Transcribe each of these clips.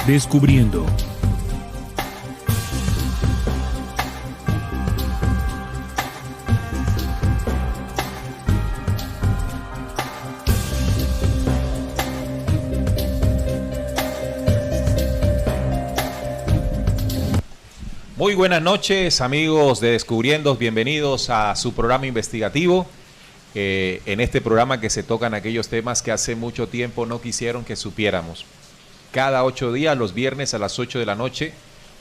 Descubriendo. Muy buenas noches, amigos de Descubriendo, bienvenidos a su programa investigativo. En este programa que se tocan aquellos temas que hace mucho tiempo no quisieron que supiéramos. Cada 8 días, los viernes a las 8 de la noche,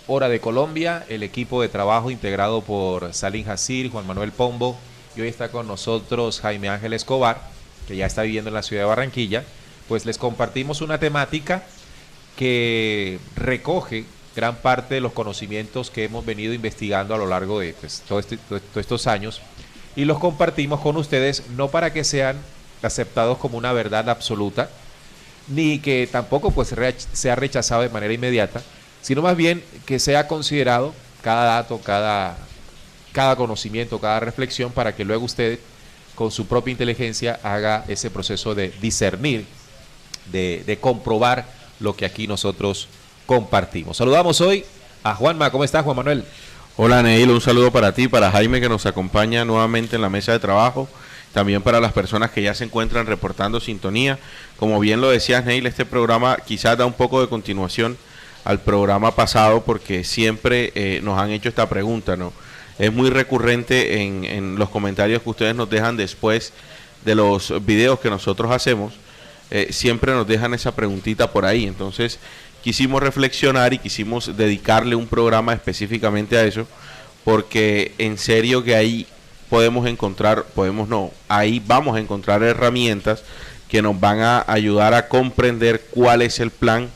hora de Colombia, el equipo de trabajo integrado por Salim Jacir, Juan Manuel Pombo, y hoy está con nosotros Jaime Ángel Escobar, que ya está viviendo en la ciudad de Barranquilla. Pues les compartimos una temática que recoge gran parte de los conocimientos que hemos venido investigando a lo largo de todos estos años, y los compartimos con ustedes no para que sean aceptados como una verdad absoluta, ni que tampoco pues sea rechazado de manera inmediata, sino más bien que sea considerado cada dato, cada conocimiento, cada reflexión, para que luego usted con su propia inteligencia haga ese proceso de discernir, de comprobar lo que aquí nosotros compartimos. Saludamos hoy a Juanma. ¿Cómo estás, Juan Manuel? Hola, Neil, un saludo para ti, para Jaime, que nos acompaña nuevamente en la mesa de trabajo, también para las personas que ya se encuentran reportando sintonía. Como bien lo decías, Neil, este programa quizás da un poco de continuación al programa pasado, porque siempre nos han hecho esta pregunta, ¿no? Es muy recurrente en los comentarios que ustedes nos dejan después de los videos que nosotros hacemos, siempre nos dejan esa preguntita por ahí. Entonces quisimos reflexionar y quisimos dedicarle un programa específicamente a eso, porque en serio que ahí ahí vamos a encontrar herramientas que nos van a ayudar a comprender cuál es el plan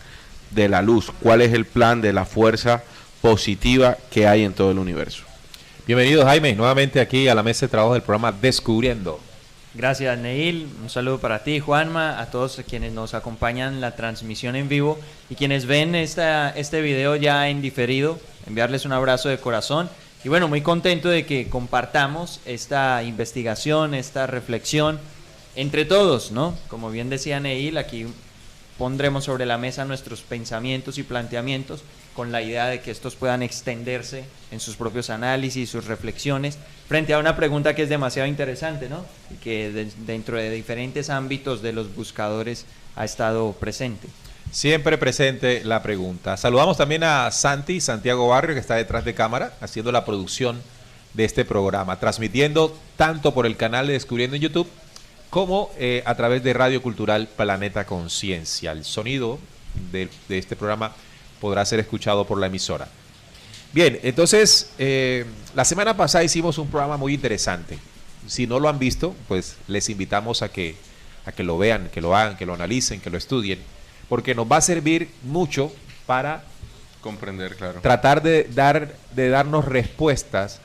de la luz, cuál es el plan de la fuerza positiva que hay en todo el universo. Bienvenido, Jaime, nuevamente aquí a la mesa de trabajo del programa Descubriendo. Gracias, Neil. Un saludo para ti, Juanma, a todos quienes nos acompañan en la transmisión en vivo y quienes ven este video ya en diferido. Enviarles un abrazo de corazón. Y bueno, muy contento de que compartamos esta investigación, esta reflexión entre todos, ¿no? Como bien decía Neil, aquí pondremos sobre la mesa nuestros pensamientos y planteamientos con la idea de que estos puedan extenderse en sus propios análisis, sus reflexiones, frente a una pregunta que es demasiado interesante, ¿no? Y que dentro de diferentes ámbitos de los buscadores ha estado presente. Siempre presente la pregunta. Saludamos también a Santiago Barrio, que está detrás de cámara, haciendo la producción de este programa, transmitiendo tanto por el canal de Descubriendo en YouTube, como a través de Radio Cultural Planeta Conciencia. El sonido de este programa podrá ser escuchado por la emisora. Bien, entonces, la semana pasada hicimos un programa muy interesante. Si no lo han visto, pues les invitamos a que lo vean, que lo hagan, que lo analicen, que lo estudien, porque nos va a servir mucho para comprender, claro, tratar de darnos respuestas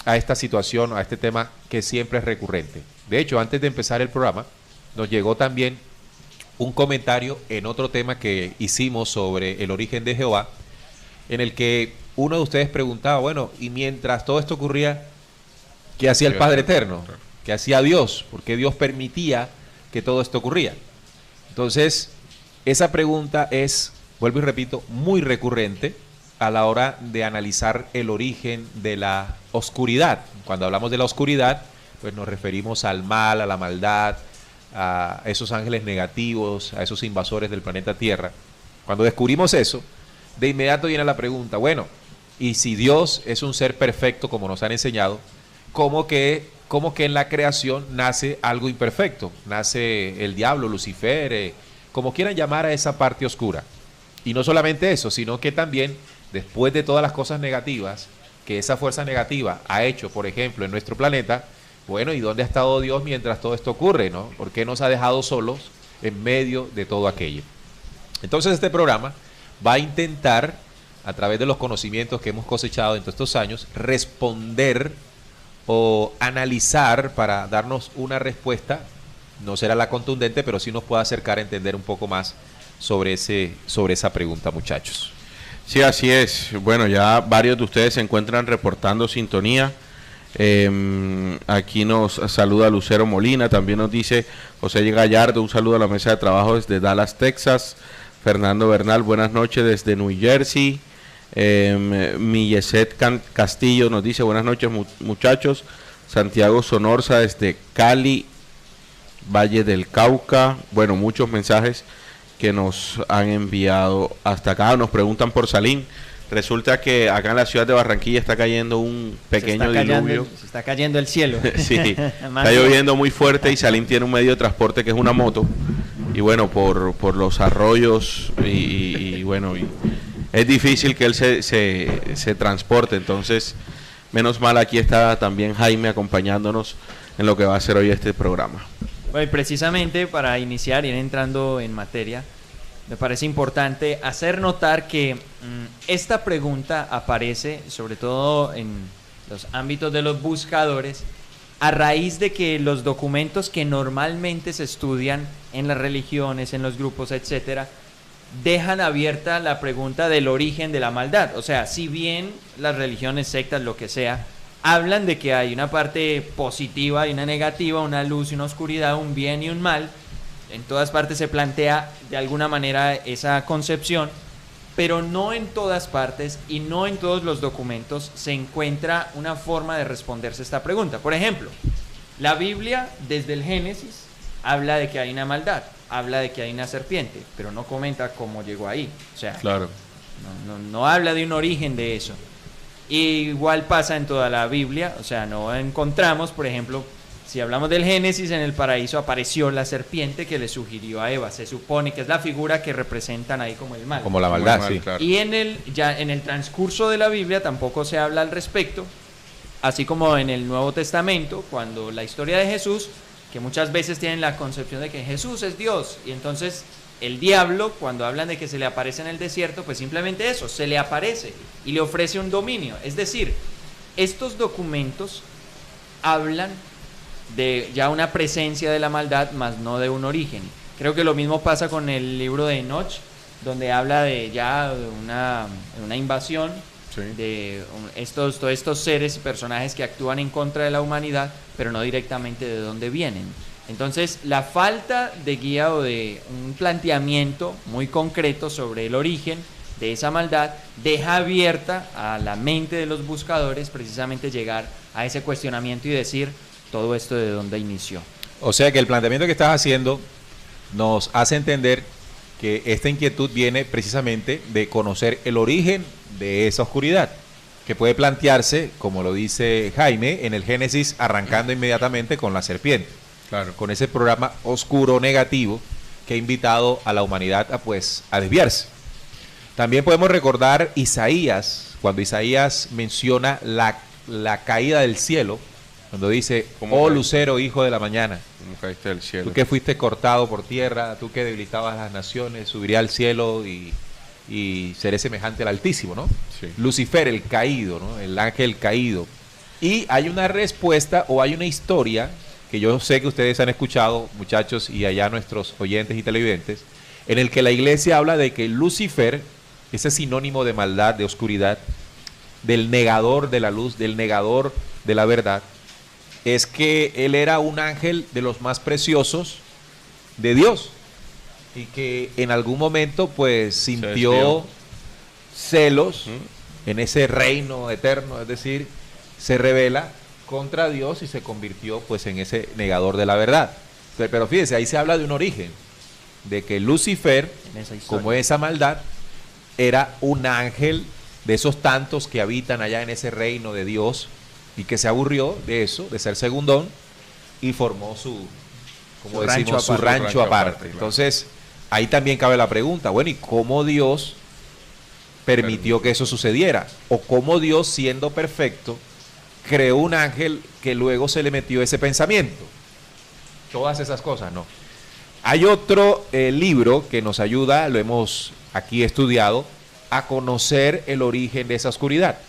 a esta situación, a este tema que siempre es recurrente. De hecho, antes de empezar el programa, nos llegó también un comentario en otro tema que hicimos sobre el origen de Jehová, en el que uno de ustedes preguntaba, bueno, y mientras todo esto ocurría, ¿qué hacía el Padre Eterno? ¿Qué hacía Dios? ¿Por qué Dios permitía que todo esto ocurría? Entonces, esa pregunta es, vuelvo y repito, muy recurrente a la hora de analizar el origen de la oscuridad. Cuando hablamos de la oscuridad, pues nos referimos al mal, a la maldad, a esos ángeles negativos, a esos invasores del planeta Tierra. Cuando descubrimos eso, de inmediato viene la pregunta, bueno, y si Dios es un ser perfecto, como nos han enseñado, ¿cómo que en la creación nace algo imperfecto? Nace el diablo, Lucifer, como quieran llamar a esa parte oscura. Y no solamente eso, sino que también, después de todas las cosas negativas que esa fuerza negativa ha hecho, por ejemplo, en nuestro planeta, bueno, ¿y dónde ha estado Dios mientras todo esto ocurre, no? ¿Por qué nos ha dejado solos en medio de todo aquello? Entonces este programa va a intentar, a través de los conocimientos que hemos cosechado en todos estos años, responder o analizar para darnos una respuesta. No será la contundente, pero sí nos puede acercar a entender un poco más sobre esa pregunta, muchachos. Sí, así es. Bueno, ya varios de ustedes se encuentran reportando sintonía. Aquí nos saluda Lucero Molina, también nos dice José Gallardo, un saludo a la mesa de trabajo desde Dallas, Texas. Fernando Bernal, buenas noches desde New Jersey. Milleset Castillo nos dice buenas noches muchachos. Santiago Sonorza desde Cali, Valle del Cauca. Bueno, muchos mensajes que nos han enviado hasta acá. Nos preguntan por Salim. Resulta que acá en la ciudad de Barranquilla está cayendo un pequeño diluvio. Se está cayendo el cielo. Sí, está lloviendo muy fuerte y Salim tiene un medio de transporte que es una moto. Y bueno, por los arroyos y bueno, es difícil que él se transporte. Entonces, menos mal aquí está también Jaime acompañándonos en lo que va a ser hoy este programa. Bueno, y precisamente para iniciar, ir entrando en materia, me parece importante hacer notar que esta pregunta aparece sobre todo en los ámbitos de los buscadores a raíz de que los documentos que normalmente se estudian en las religiones, en los grupos, etcétera, dejan abierta la pregunta del origen de la maldad. O sea, si bien las religiones, sectas, lo que sea, hablan de que hay una parte positiva y una negativa, una luz y una oscuridad, un bien y un mal, en todas partes se plantea de alguna manera esa concepción, pero no en todas partes y no en todos los documentos se encuentra una forma de responderse esta pregunta. Por ejemplo, la Biblia desde el Génesis habla de que hay una maldad, habla de que hay una serpiente, pero no comenta cómo llegó ahí. O sea, claro, no habla de un origen de eso. Y igual pasa en toda la Biblia, o sea, no encontramos, por ejemplo, si hablamos del Génesis, en el paraíso apareció la serpiente que le sugirió a Eva. Se supone que es la figura que representan ahí como el mal. Como la maldad, mal, sí. Claro. Y en el transcurso de la Biblia tampoco se habla al respecto, así como en el Nuevo Testamento, cuando la historia de Jesús, que muchas veces tienen la concepción de que Jesús es Dios, y entonces el diablo, cuando hablan de que se le aparece en el desierto, pues simplemente eso, se le aparece y le ofrece un dominio. Es decir, estos documentos hablan de ya una presencia de la maldad, más no de un origen. Creo que lo mismo pasa con el libro de Enoch, donde habla de ya una invasión, sí, de todos estos seres y personajes que actúan en contra de la humanidad, pero no directamente de dónde vienen. Entonces, la falta de guía o de un planteamiento muy concreto sobre el origen de esa maldad deja abierta a la mente de los buscadores precisamente llegar a ese cuestionamiento y decir todo esto de dónde inició. O sea que el planteamiento que estás haciendo nos hace entender que esta inquietud viene precisamente de conocer el origen de esa oscuridad, que puede plantearse, como lo dice Jaime, en el Génesis, arrancando inmediatamente con la serpiente. Claro. Con ese programa oscuro, negativo, que ha invitado a la humanidad a desviarse. También podemos recordar Isaías, cuando Isaías menciona la caída del cielo, cuando dice, oh lucero, hijo de la mañana, ¿cómo caíste del cielo? Tú que fuiste cortado por tierra, tú que debilitabas las naciones, subiré al cielo y seré semejante al Altísimo, ¿no? Sí. Lucifer, el caído, ¿no? El ángel caído. Y hay una respuesta o hay una historia que yo sé que ustedes han escuchado, muchachos, y allá nuestros oyentes y televidentes, en el que la iglesia habla de que Lucifer, ese sinónimo de maldad, de oscuridad, del negador de la luz, del negador de la verdad, es que él era un ángel de los más preciosos de Dios y que en algún momento pues sintió celos en ese reino eterno, es decir, se rebela contra Dios y se convirtió pues en ese negador de la verdad. Pero fíjense, ahí se habla de un origen, de que Lucifer, como esa maldad, era un ángel de esos tantos que habitan allá en ese reino de Dios y que se aburrió de eso, de ser segundón, y formó su rancho aparte. Claro. Entonces, ahí también cabe la pregunta, bueno, ¿y cómo Dios permitió que eso sucediera? ¿O cómo Dios, siendo perfecto, creó un ángel que luego se le metió ese pensamiento? Todas esas cosas, ¿no? Hay otro libro que nos ayuda, lo hemos aquí estudiado, a conocer el origen de esa oscuridad.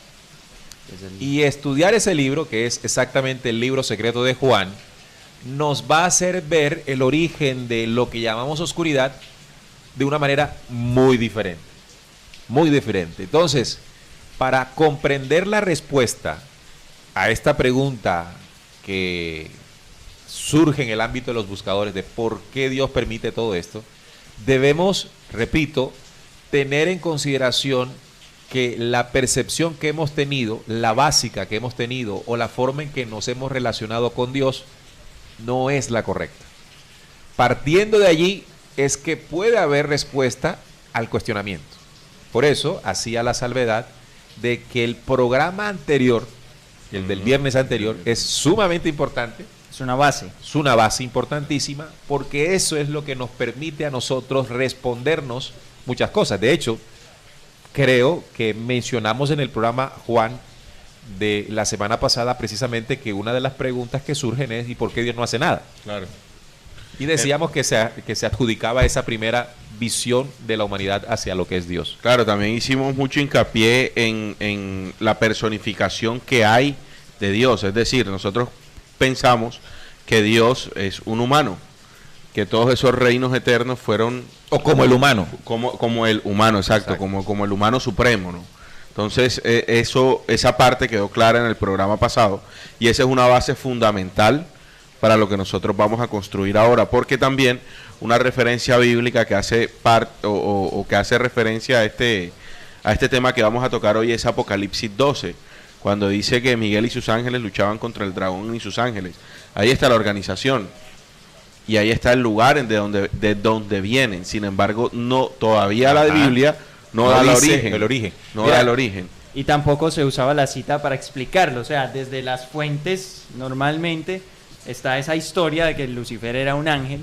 Y estudiar ese libro, que es exactamente el libro secreto de Juan, nos va a hacer ver el origen de lo que llamamos oscuridad de una manera muy diferente. Muy diferente. Entonces, para comprender la respuesta a esta pregunta que surge en el ámbito de los buscadores de por qué Dios permite todo esto, debemos, repito, tener en consideración que la percepción que hemos tenido, la básica que hemos tenido o la forma en que nos hemos relacionado con Dios no es la correcta. Partiendo de allí es que puede haber respuesta al cuestionamiento. Por eso hacía la salvedad de que el programa anterior, el del viernes anterior, es sumamente importante. Es una base. Es una base importantísima porque eso es lo que nos permite a nosotros respondernos muchas cosas. De hecho, creo que mencionamos en el programa, Juan, de la semana pasada precisamente que una de las preguntas que surgen es ¿y por qué Dios no hace nada? Claro. Y decíamos que se adjudicaba esa primera visión de la humanidad hacia lo que es Dios. Claro, también hicimos mucho hincapié en la personificación que hay de Dios. Es decir, nosotros pensamos que Dios es un humano, que todos esos reinos eternos fueron... O como el humano. Como el humano, exacto. Como el humano supremo, ¿no? Entonces, esa parte quedó clara en el programa pasado y esa es una base fundamental para lo que nosotros vamos a construir ahora, porque también una referencia bíblica que hace o que hace referencia a este tema que vamos a tocar hoy es Apocalipsis 12, cuando dice que Miguel y sus ángeles luchaban contra el dragón y sus ángeles. Ahí está la organización y ahí está el lugar de donde vienen. Sin embargo, no todavía la Biblia no da el origen. No da el origen. Y tampoco se usaba la cita para explicarlo. O sea, desde las fuentes normalmente está esa historia de que Lucifer era un ángel,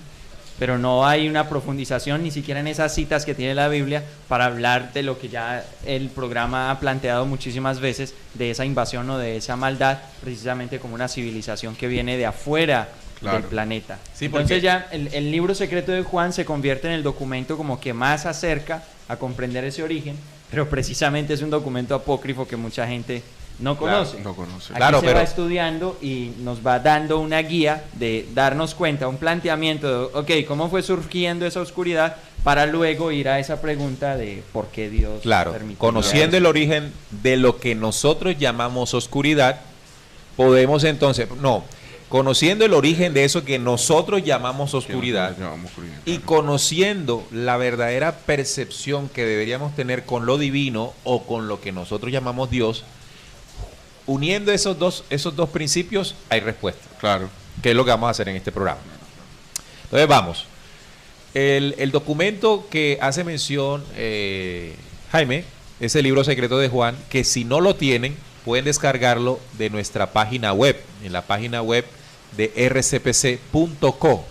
pero no hay una profundización ni siquiera en esas citas que tiene la Biblia para hablar de lo que ya el programa ha planteado muchísimas veces, de esa invasión o de esa maldad, precisamente como una civilización que viene de afuera del planeta. Sí, entonces ya el libro secreto de Juan se convierte en el documento como que más acerca a comprender ese origen, pero precisamente es un documento apócrifo que mucha gente no conoce. Claro, no conoce. Aquí se va estudiando y nos va dando una guía de darnos cuenta, un planteamiento de, ok, ¿cómo fue surgiendo esa oscuridad? Para luego ir a esa pregunta de por qué Dios permitió. Conociendo el origen de lo que nosotros llamamos oscuridad, podemos entonces, conociendo el origen de eso que nosotros llamamos oscuridad, y conociendo la verdadera percepción que deberíamos tener con lo divino o con lo que nosotros llamamos Dios, uniendo esos dos principios, hay respuesta. Claro. Que es lo que vamos a hacer en este programa. Entonces vamos. El documento que hace mención Jaime es el libro secreto de Juan, que si no lo tienen, pueden descargarlo de nuestra página web, en la página web de rcpc.co.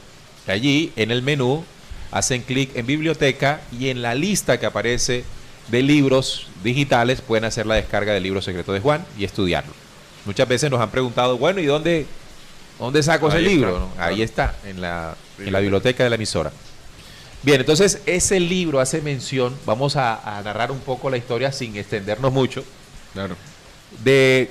Allí, en el menú, hacen clic en biblioteca y en la lista que aparece de libros digitales pueden hacer la descarga del libro secreto de Juan y estudiarlo. Muchas veces nos han preguntado, bueno, ¿y dónde saco ese libro? ¿No? Ahí está, en la biblioteca de la emisora. Bien, entonces ese libro hace mención, vamos a narrar un poco la historia sin extendernos mucho, claro, de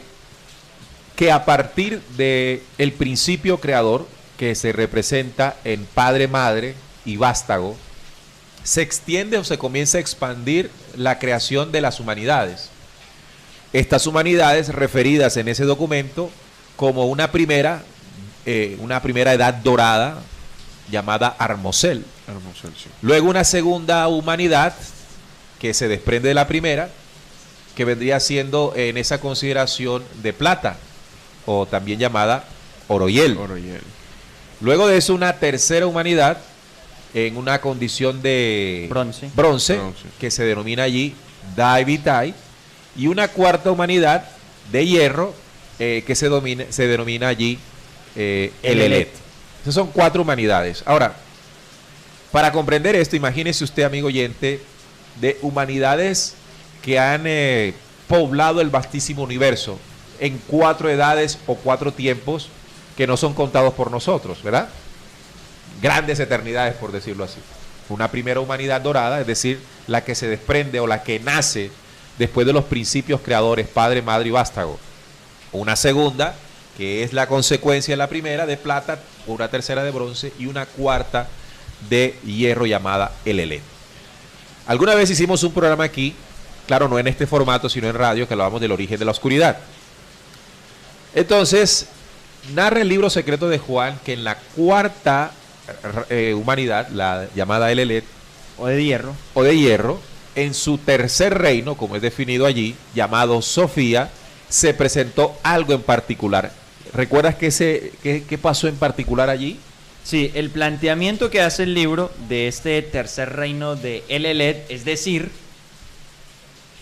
que a partir de el principio creador que se representa en Padre, Madre y Vástago, se extiende o se comienza a expandir la creación de las humanidades. Estas humanidades referidas en ese documento como una primera edad dorada llamada Armosel. Sí. Luego una segunda humanidad que se desprende de la primera, que vendría siendo en esa consideración de plata, o también llamada Oroyel. Luego de eso una tercera humanidad en una condición de bronce, que se denomina allí Dai Vitae, y una cuarta humanidad de hierro que se denomina allí Elelet. Esas son 4 humanidades. Ahora, para comprender esto, imagínese usted, amigo oyente, de humanidades que han poblado el vastísimo universo en 4 edades o 4 tiempos que no son contados por nosotros, ¿verdad? Grandes eternidades, por decirlo así. Una primera humanidad dorada, es decir, la que se desprende o la que nace después de los principios creadores, Padre, Madre y Vástago. Una segunda, que es la consecuencia de la primera, de plata, una tercera de bronce y una cuarta de hierro llamada Elelet. Alguna vez hicimos un programa aquí, claro, no en este formato, sino en radio, que hablábamos del origen de la oscuridad. Entonces, narra el libro secreto de Juan que en la cuarta humanidad, la llamada Elelet, O de hierro. o de hierro, en su tercer reino, como es definido allí, llamado Sofía, se presentó algo en particular. ¿Recuerdas qué pasó en particular allí? Sí, el planteamiento que hace el libro de este tercer reino de El-Eled, es decir,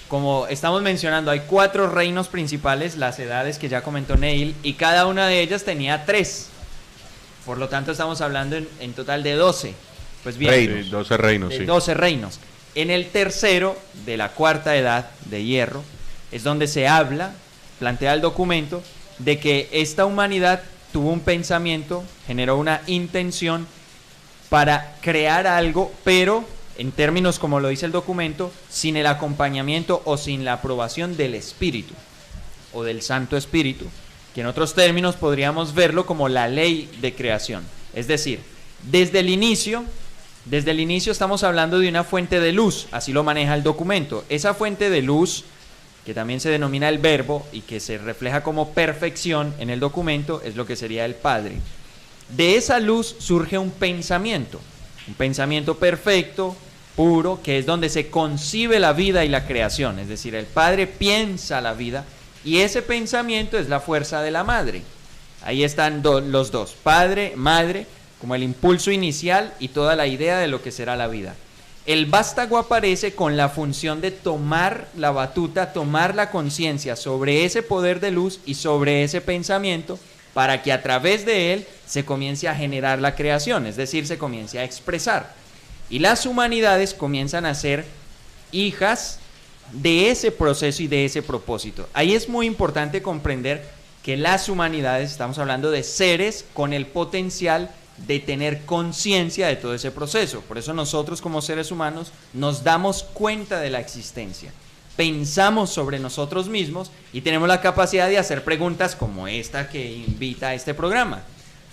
como estamos mencionando, hay 4 reinos principales, las edades que ya comentó Neil, y cada una de ellas tenía 3. Por lo tanto, estamos hablando en total de 12. Pues bien, Reinos. 12 reinos, de sí. 12 reinos. En el tercero, de la cuarta edad de hierro, es donde se habla, plantea el documento, de que esta humanidad tuvo un pensamiento, generó una intención para crear algo, pero en términos como lo dice el documento, sin el acompañamiento o sin la aprobación del Espíritu o del Santo Espíritu, que en otros términos podríamos verlo como la ley de creación. Es decir, desde el inicio estamos hablando de una fuente de luz, así lo maneja el documento. Esa fuente de luz, que también se denomina el verbo y que se refleja como perfección en el documento, es lo que sería el Padre. De esa luz surge un pensamiento perfecto, puro, que es donde se concibe la vida y la creación. Es decir, el Padre piensa la vida y ese pensamiento es la fuerza de la madre. Ahí están los dos, Padre, Madre, como el impulso inicial y toda la idea de lo que será la vida. El vástago aparece con la función de tomar la batuta, tomar la conciencia sobre ese poder de luz y sobre ese pensamiento, para que a través de él se comience a generar la creación, es decir, se comience a expresar. Y las humanidades comienzan a ser hijas de ese proceso y de ese propósito. Ahí es muy importante comprender que las humanidades, estamos hablando de seres con el potencial de tener conciencia de todo ese proceso. Por eso nosotros como seres humanos nos damos cuenta de la existencia, pensamos sobre nosotros mismos y tenemos la capacidad de hacer preguntas como esta que invita a este programa.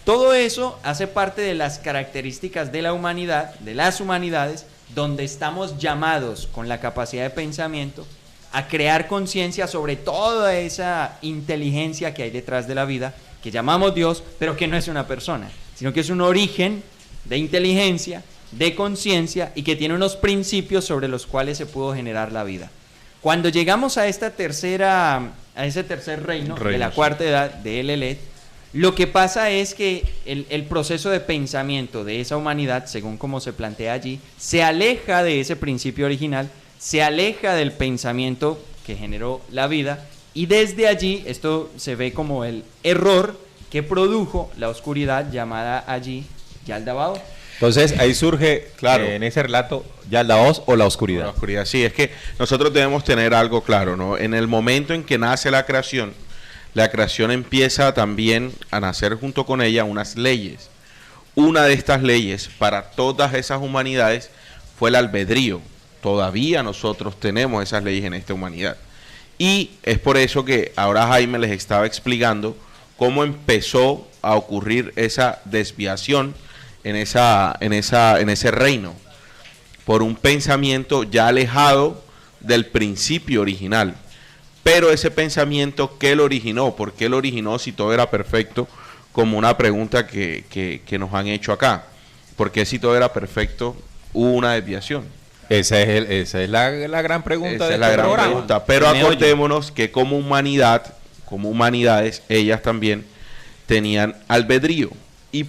Todo eso hace parte de las características de la humanidad, de las humanidades, donde estamos llamados con la capacidad de pensamiento a crear conciencia sobre toda esa inteligencia que hay detrás de la vida, que llamamos Dios, pero que no es una persona, sino que es un origen de inteligencia, de conciencia y que tiene unos principios sobre los cuales se pudo generar la vida. Cuando llegamos a ese tercer reino de la cuarta edad de El-Eled, lo que pasa es que el proceso de pensamiento de esa humanidad, según como se plantea allí, se aleja de ese principio original, se aleja del pensamiento que generó la vida, y desde allí esto se ve como el error que produjo la oscuridad llamada allí Yaldabaoth. Entonces ahí surge, claro, en ese relato, Yaldabaoth o la oscuridad. La oscuridad, sí, es que nosotros debemos tener algo claro, ¿no? En el momento en que nace la creación empieza también a nacer junto con ella unas leyes. Una de estas leyes para todas esas humanidades fue el albedrío. Todavía nosotros tenemos esas leyes en esta humanidad. Y es por eso que ahora Jaime les estaba explicando cómo empezó a ocurrir esa desviación en ese reino, por un pensamiento ya alejado del principio original. Pero ese pensamiento, ¿qué lo originó? ¿Por qué lo originó si todo era perfecto? Como una pregunta que nos han hecho acá. ¿Por qué si todo era perfecto hubo una desviación? Esa es la gran pregunta de este programa. Pero acordémonos que como humanidades, ellas también tenían albedrío y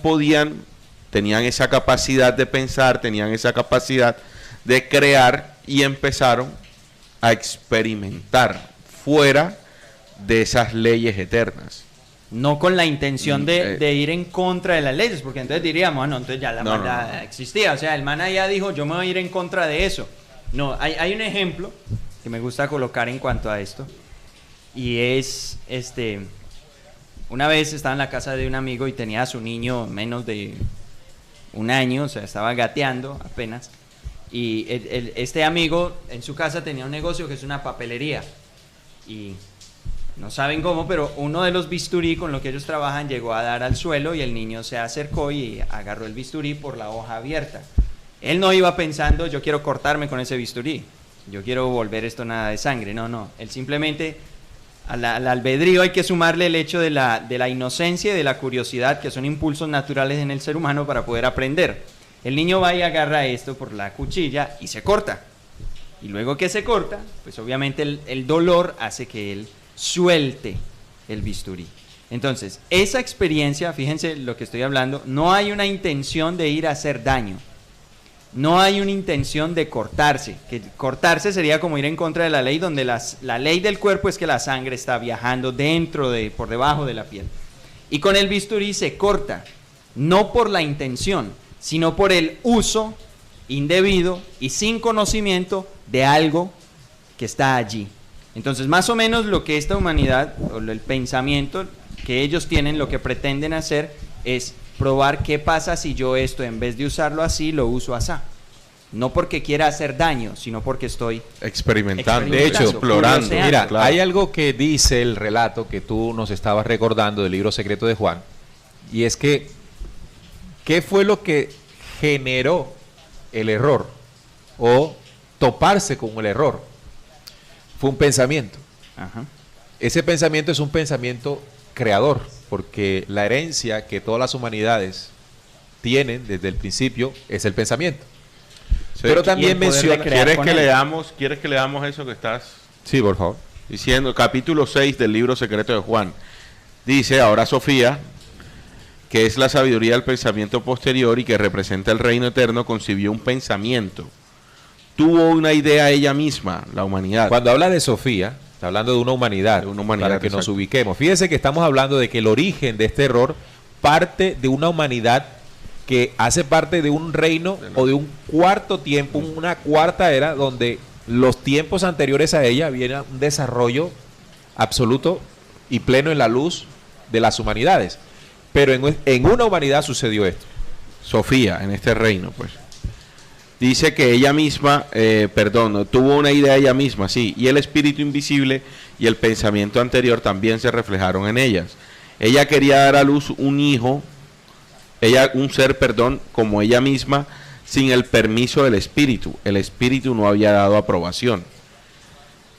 tenían esa capacidad de pensar, tenían esa capacidad de crear y empezaron a experimentar fuera de esas leyes eternas. No con la intención de ir en contra de las leyes, porque entonces diríamos, no, entonces ya la maldad existía. O sea, el man ya dijo, yo me voy a ir en contra de eso. No, hay un ejemplo que me gusta colocar en cuanto a esto, y es, una vez estaba en la casa de un amigo y tenía a su niño menos de un año, o sea, estaba gateando apenas, y este amigo en su casa tenía un negocio que es una papelería, y no saben cómo, pero uno de los bisturí con lo que ellos trabajan llegó a dar al suelo y el niño se acercó y agarró el bisturí por la hoja abierta. Él no iba pensando, yo quiero cortarme con ese bisturí, yo quiero volver esto nada de sangre. No, él simplemente, al albedrío hay que sumarle el hecho de la inocencia y de la curiosidad, que son impulsos naturales en el ser humano para poder aprender. El niño va y agarra esto por la cuchilla y se corta. Y luego que se corta, pues obviamente el dolor hace que él suelte el bisturí. Entonces, esa experiencia, fíjense lo que estoy hablando, no hay una intención de ir a hacer daño. No hay una intención de cortarse. Que cortarse sería como ir en contra de la ley, donde la ley del cuerpo es que la sangre está viajando por debajo de la piel. Y con el bisturí se corta, no por la intención, sino por el uso indebido y sin conocimiento de algo que está allí. Entonces, más o menos lo que esta humanidad, o el pensamiento que ellos tienen, lo que pretenden hacer es probar qué pasa si yo esto, en vez de usarlo así, lo uso así. No porque quiera hacer daño, sino porque estoy experimentando, de hecho, explorando. Mira, claro. hay algo que dice el relato que tú nos estabas recordando del libro secreto de Juan, y es que, ¿qué fue lo que generó el error o toparse con el error? Fue un pensamiento. Ajá. Ese pensamiento es un pensamiento creador, porque la herencia que todas las humanidades tienen desde el principio es el pensamiento. Sí. Pero también menciona... ¿Quieres que leamos eso que estás Sí, por favor. diciendo? Capítulo 6 del libro secreto de Juan. Dice, ahora Sofía, que es la sabiduría del pensamiento posterior y que representa el reino eterno, concibió un pensamiento. Tuvo una idea ella misma, la humanidad. Cuando habla de Sofía, está hablando de una humanidad, para que nos ubiquemos. Fíjese que estamos hablando de que el origen de este error parte de una humanidad que hace parte de un reino o de un cuarto tiempo, una cuarta era, donde los tiempos anteriores a ella viene un desarrollo absoluto y pleno en la luz de las humanidades. Pero en una humanidad sucedió esto. Sofía, en este reino, pues. Dice que ella misma, tuvo una idea ella misma, sí, y el espíritu invisible y el pensamiento anterior también se reflejaron en ellas. Ella quería dar a luz un ser, como ella misma, sin el permiso del espíritu. El espíritu no había dado aprobación.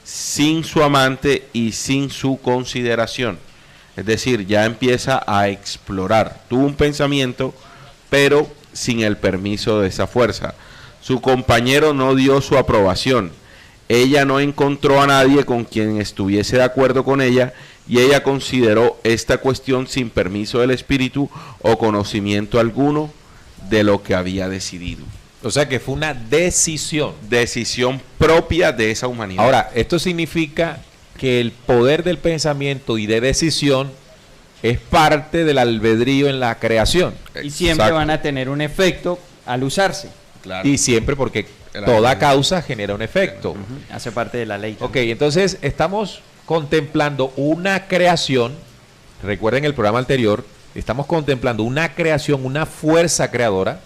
Sin su amante y sin su consideración. Es decir, ya empieza a explorar. Tuvo un pensamiento, pero sin el permiso de esa fuerza. Su compañero no dio su aprobación. Ella no encontró a nadie con quien estuviese de acuerdo con ella y ella consideró esta cuestión sin permiso del espíritu o conocimiento alguno de lo que había decidido. O sea que fue una decisión. Decisión propia de esa humanidad. Ahora, esto significa que el poder del pensamiento y de decisión es parte del albedrío en la creación. Y siempre van a tener un efecto al usarse. Claro. Y siempre porque toda causa genera un efecto. Hace parte de la ley. Ok, entonces estamos contemplando una creación. Recuerden el programa anterior, estamos contemplando una creación, una fuerza creadora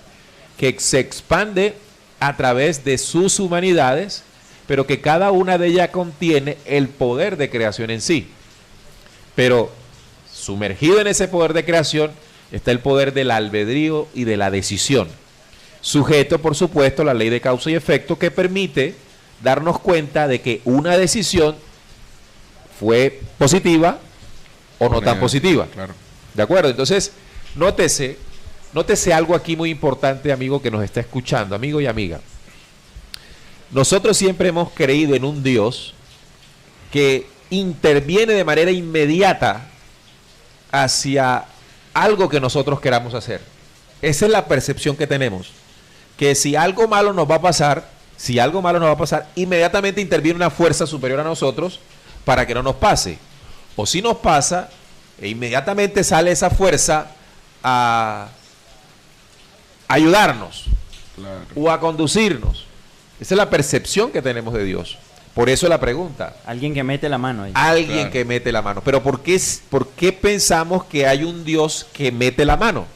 que se expande a través de sus humanidades, pero que cada una de ellas contiene el poder de creación en sí. Pero sumergido en ese poder de creación está el poder del albedrío y de la decisión. Sujeto, por supuesto, a la ley de causa y efecto, que permite darnos cuenta de que una decisión fue positiva o no tan positiva. Claro. ¿De acuerdo? Entonces, nótese algo aquí muy importante, amigo que nos está escuchando, amigo y amiga. Nosotros siempre hemos creído en un Dios que interviene de manera inmediata hacia algo que nosotros queramos hacer. Esa es la percepción que tenemos. Que si algo malo nos va a pasar, inmediatamente interviene una fuerza superior a nosotros para que no nos pase. O si nos pasa, inmediatamente sale esa fuerza a ayudarnos, claro, o a conducirnos. Esa es la percepción que tenemos de Dios. Por eso la pregunta. Alguien que mete la mano ahí. Alguien, claro, claro, que mete la mano. Pero ¿por qué pensamos que hay un Dios que mete la mano?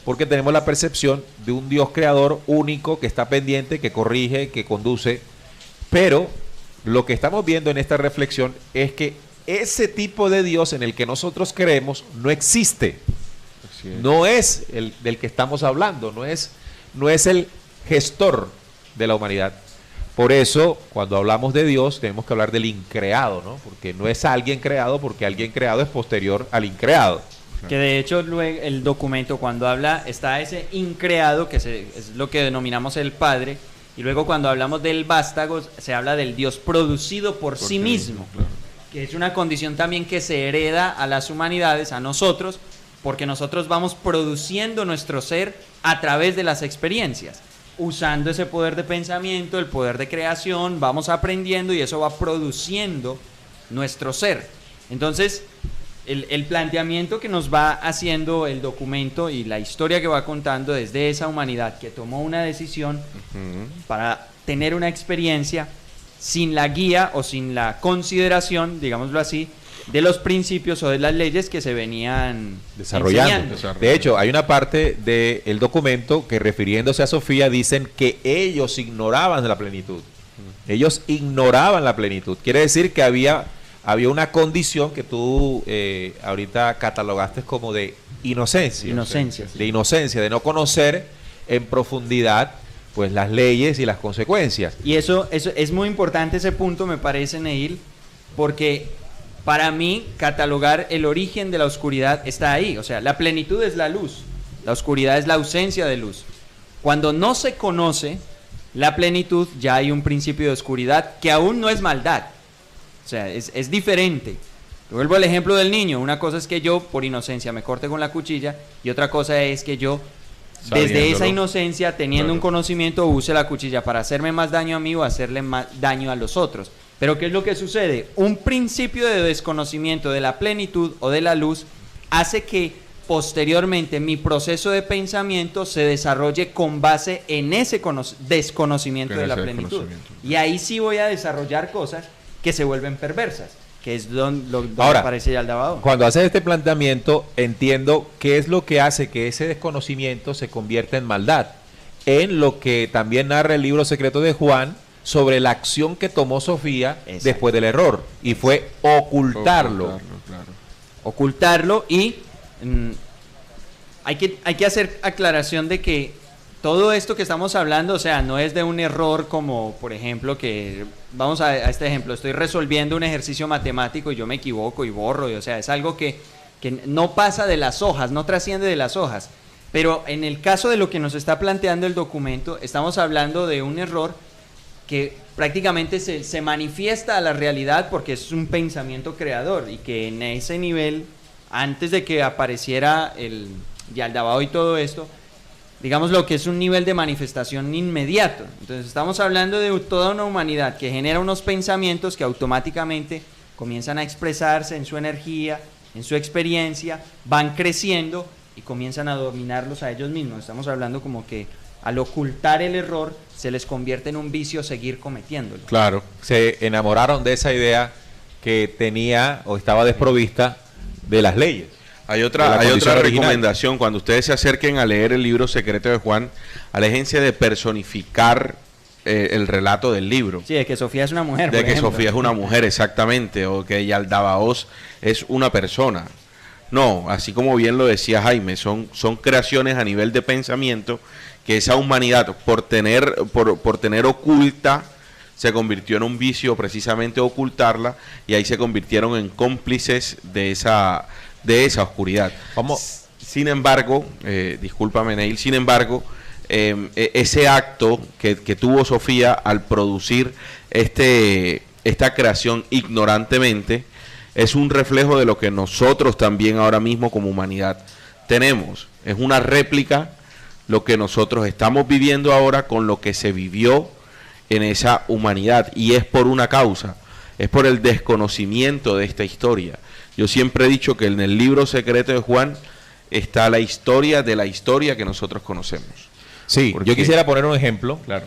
Porque tenemos la percepción de un Dios creador único que está pendiente, que corrige, que conduce. Pero lo que estamos viendo en esta reflexión es que ese tipo de Dios en el que nosotros creemos no existe. No es el del que estamos hablando, no es el gestor de la humanidad. Por eso, cuando hablamos de Dios, tenemos que hablar del increado, ¿no? Porque no es alguien creado, porque alguien creado es posterior al increado. Que de hecho luego el documento cuando habla, está ese increado, que es lo que denominamos el Padre, y luego cuando hablamos del vástago, se habla del Dios producido por sí mismo, claro. que es una condición también que se hereda a las humanidades, a nosotros, porque nosotros vamos produciendo nuestro ser a través de las experiencias. Usando ese poder de pensamiento, el poder de creación, vamos aprendiendo y eso va produciendo nuestro ser. Entonces, el planteamiento que nos va haciendo el documento y la historia que va contando desde esa humanidad que tomó una decisión para tener una experiencia sin la guía o sin la consideración, digámoslo así, de los principios o de las leyes que se venían desarrollando. De hecho, hay una parte del documento que, refiriéndose a Sofía, dicen que ellos ignoraban la plenitud. Ellos ignoraban la plenitud. Quiere decir que había una condición que tú ahorita catalogaste como de inocencia. De inocencia, de no conocer en profundidad pues las leyes y las consecuencias. Y eso es muy importante, ese punto, me parece, Neil, porque para mí catalogar el origen de la oscuridad está ahí. O sea, la plenitud es la luz, la oscuridad es la ausencia de luz. Cuando no se conoce la plenitud, ya hay un principio de oscuridad que aún no es maldad. O sea, es diferente. Vuelvo al ejemplo del niño. Una cosa es que yo, por inocencia, me corte con la cuchilla, y otra cosa es que yo, desde esa inocencia, teniendo un conocimiento, use la cuchilla para hacerme más daño a mí o hacerle más daño a los otros. Pero ¿qué es lo que sucede? Un principio de desconocimiento de la plenitud o de la luz hace que posteriormente mi proceso de pensamiento se desarrolle con base en ese desconocimiento de la plenitud. Y ahí sí voy a desarrollar cosas que se vuelven perversas, que es donde ahora, aparece Yaldabao. Cuando haces este planteamiento, entiendo qué es lo que hace que ese desconocimiento se convierta en maldad, en lo que también narra el libro secreto de Juan sobre la acción que tomó Sofía después del error, y fue ocultarlo. Ocultarlo y hay que hacer aclaración de que todo esto que estamos hablando, o sea, no es de un error como, por ejemplo, que, vamos a este ejemplo, estoy resolviendo un ejercicio matemático y yo me equivoco y borro, o sea, es algo que no pasa de las hojas, no trasciende de las hojas. Pero en el caso de lo que nos está planteando el documento, estamos hablando de un error que prácticamente se manifiesta a la realidad porque es un pensamiento creador, y que en ese nivel, antes de que apareciera el Yaldabao y todo esto, digamos lo que es un nivel de manifestación inmediato. Entonces estamos hablando de toda una humanidad que genera unos pensamientos que automáticamente comienzan a expresarse en su energía, en su experiencia, van creciendo y comienzan a dominarlos a ellos mismos. Estamos hablando como que al ocultar el error se les convierte en un vicio seguir cometiéndolo. Claro, se enamoraron de esa idea que tenía o estaba desprovista de las leyes. Hay otra recomendación: cuando ustedes se acerquen a leer el libro secreto de Juan, aléjense de personificar el relato del libro. Sí, de que Sofía es una mujer. De que Sofía es una mujer, exactamente, o que Yaldabaoth es una persona. No, así como bien lo decía Jaime, son creaciones a nivel de pensamiento que esa humanidad, por tener oculta, se convirtió en un vicio, precisamente ocultarla, y ahí se convirtieron en cómplices de esa oscuridad. Sin embargo, discúlpame, Neil, sin embargo, ese acto que tuvo Sofía al producir esta creación ignorantemente es un reflejo de lo que nosotros también ahora mismo como humanidad tenemos. Es una réplica lo que nosotros estamos viviendo ahora con lo que se vivió en esa humanidad, y es por una causa, es por el desconocimiento de esta historia. Yo siempre he dicho que en el libro secreto de Juan está la historia de la historia que nosotros conocemos. Sí, yo quisiera poner un ejemplo, claro,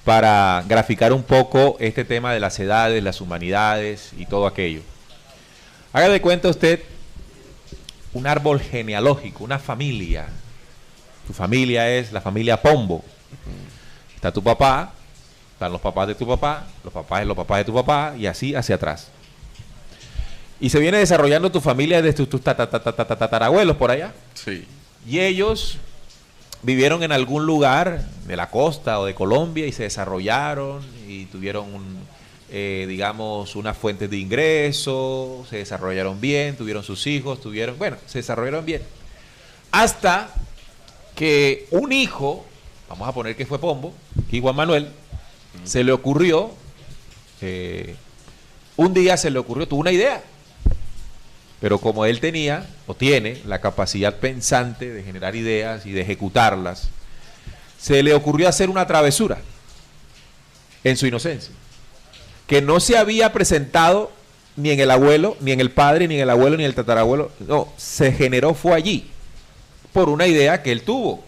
para graficar un poco este tema de las edades, las humanidades y todo aquello. Haga de cuenta usted un árbol genealógico, una familia. Tu familia es la familia Pombo. Está tu papá, están los papás de tu papá, los papás de tu papá, y así hacia atrás. Y se viene desarrollando tu familia desde tus tatarabuelos por allá. Sí. Y ellos vivieron en algún lugar de la costa o de Colombia y se desarrollaron y tuvieron digamos, unas fuentes de ingreso, se desarrollaron bien, tuvieron sus hijos, se desarrollaron bien. Hasta que un hijo, vamos a poner que fue Pombo, que Juan Manuel, se le ocurrió, un día tuvo una idea, pero como él tenía, o tiene, la capacidad pensante de generar ideas y de ejecutarlas, se le ocurrió hacer una travesura en su inocencia, que no se había presentado ni en el abuelo, ni en el padre, ni en el abuelo, ni en el tatarabuelo, no, se generó, fue allí, por una idea que él tuvo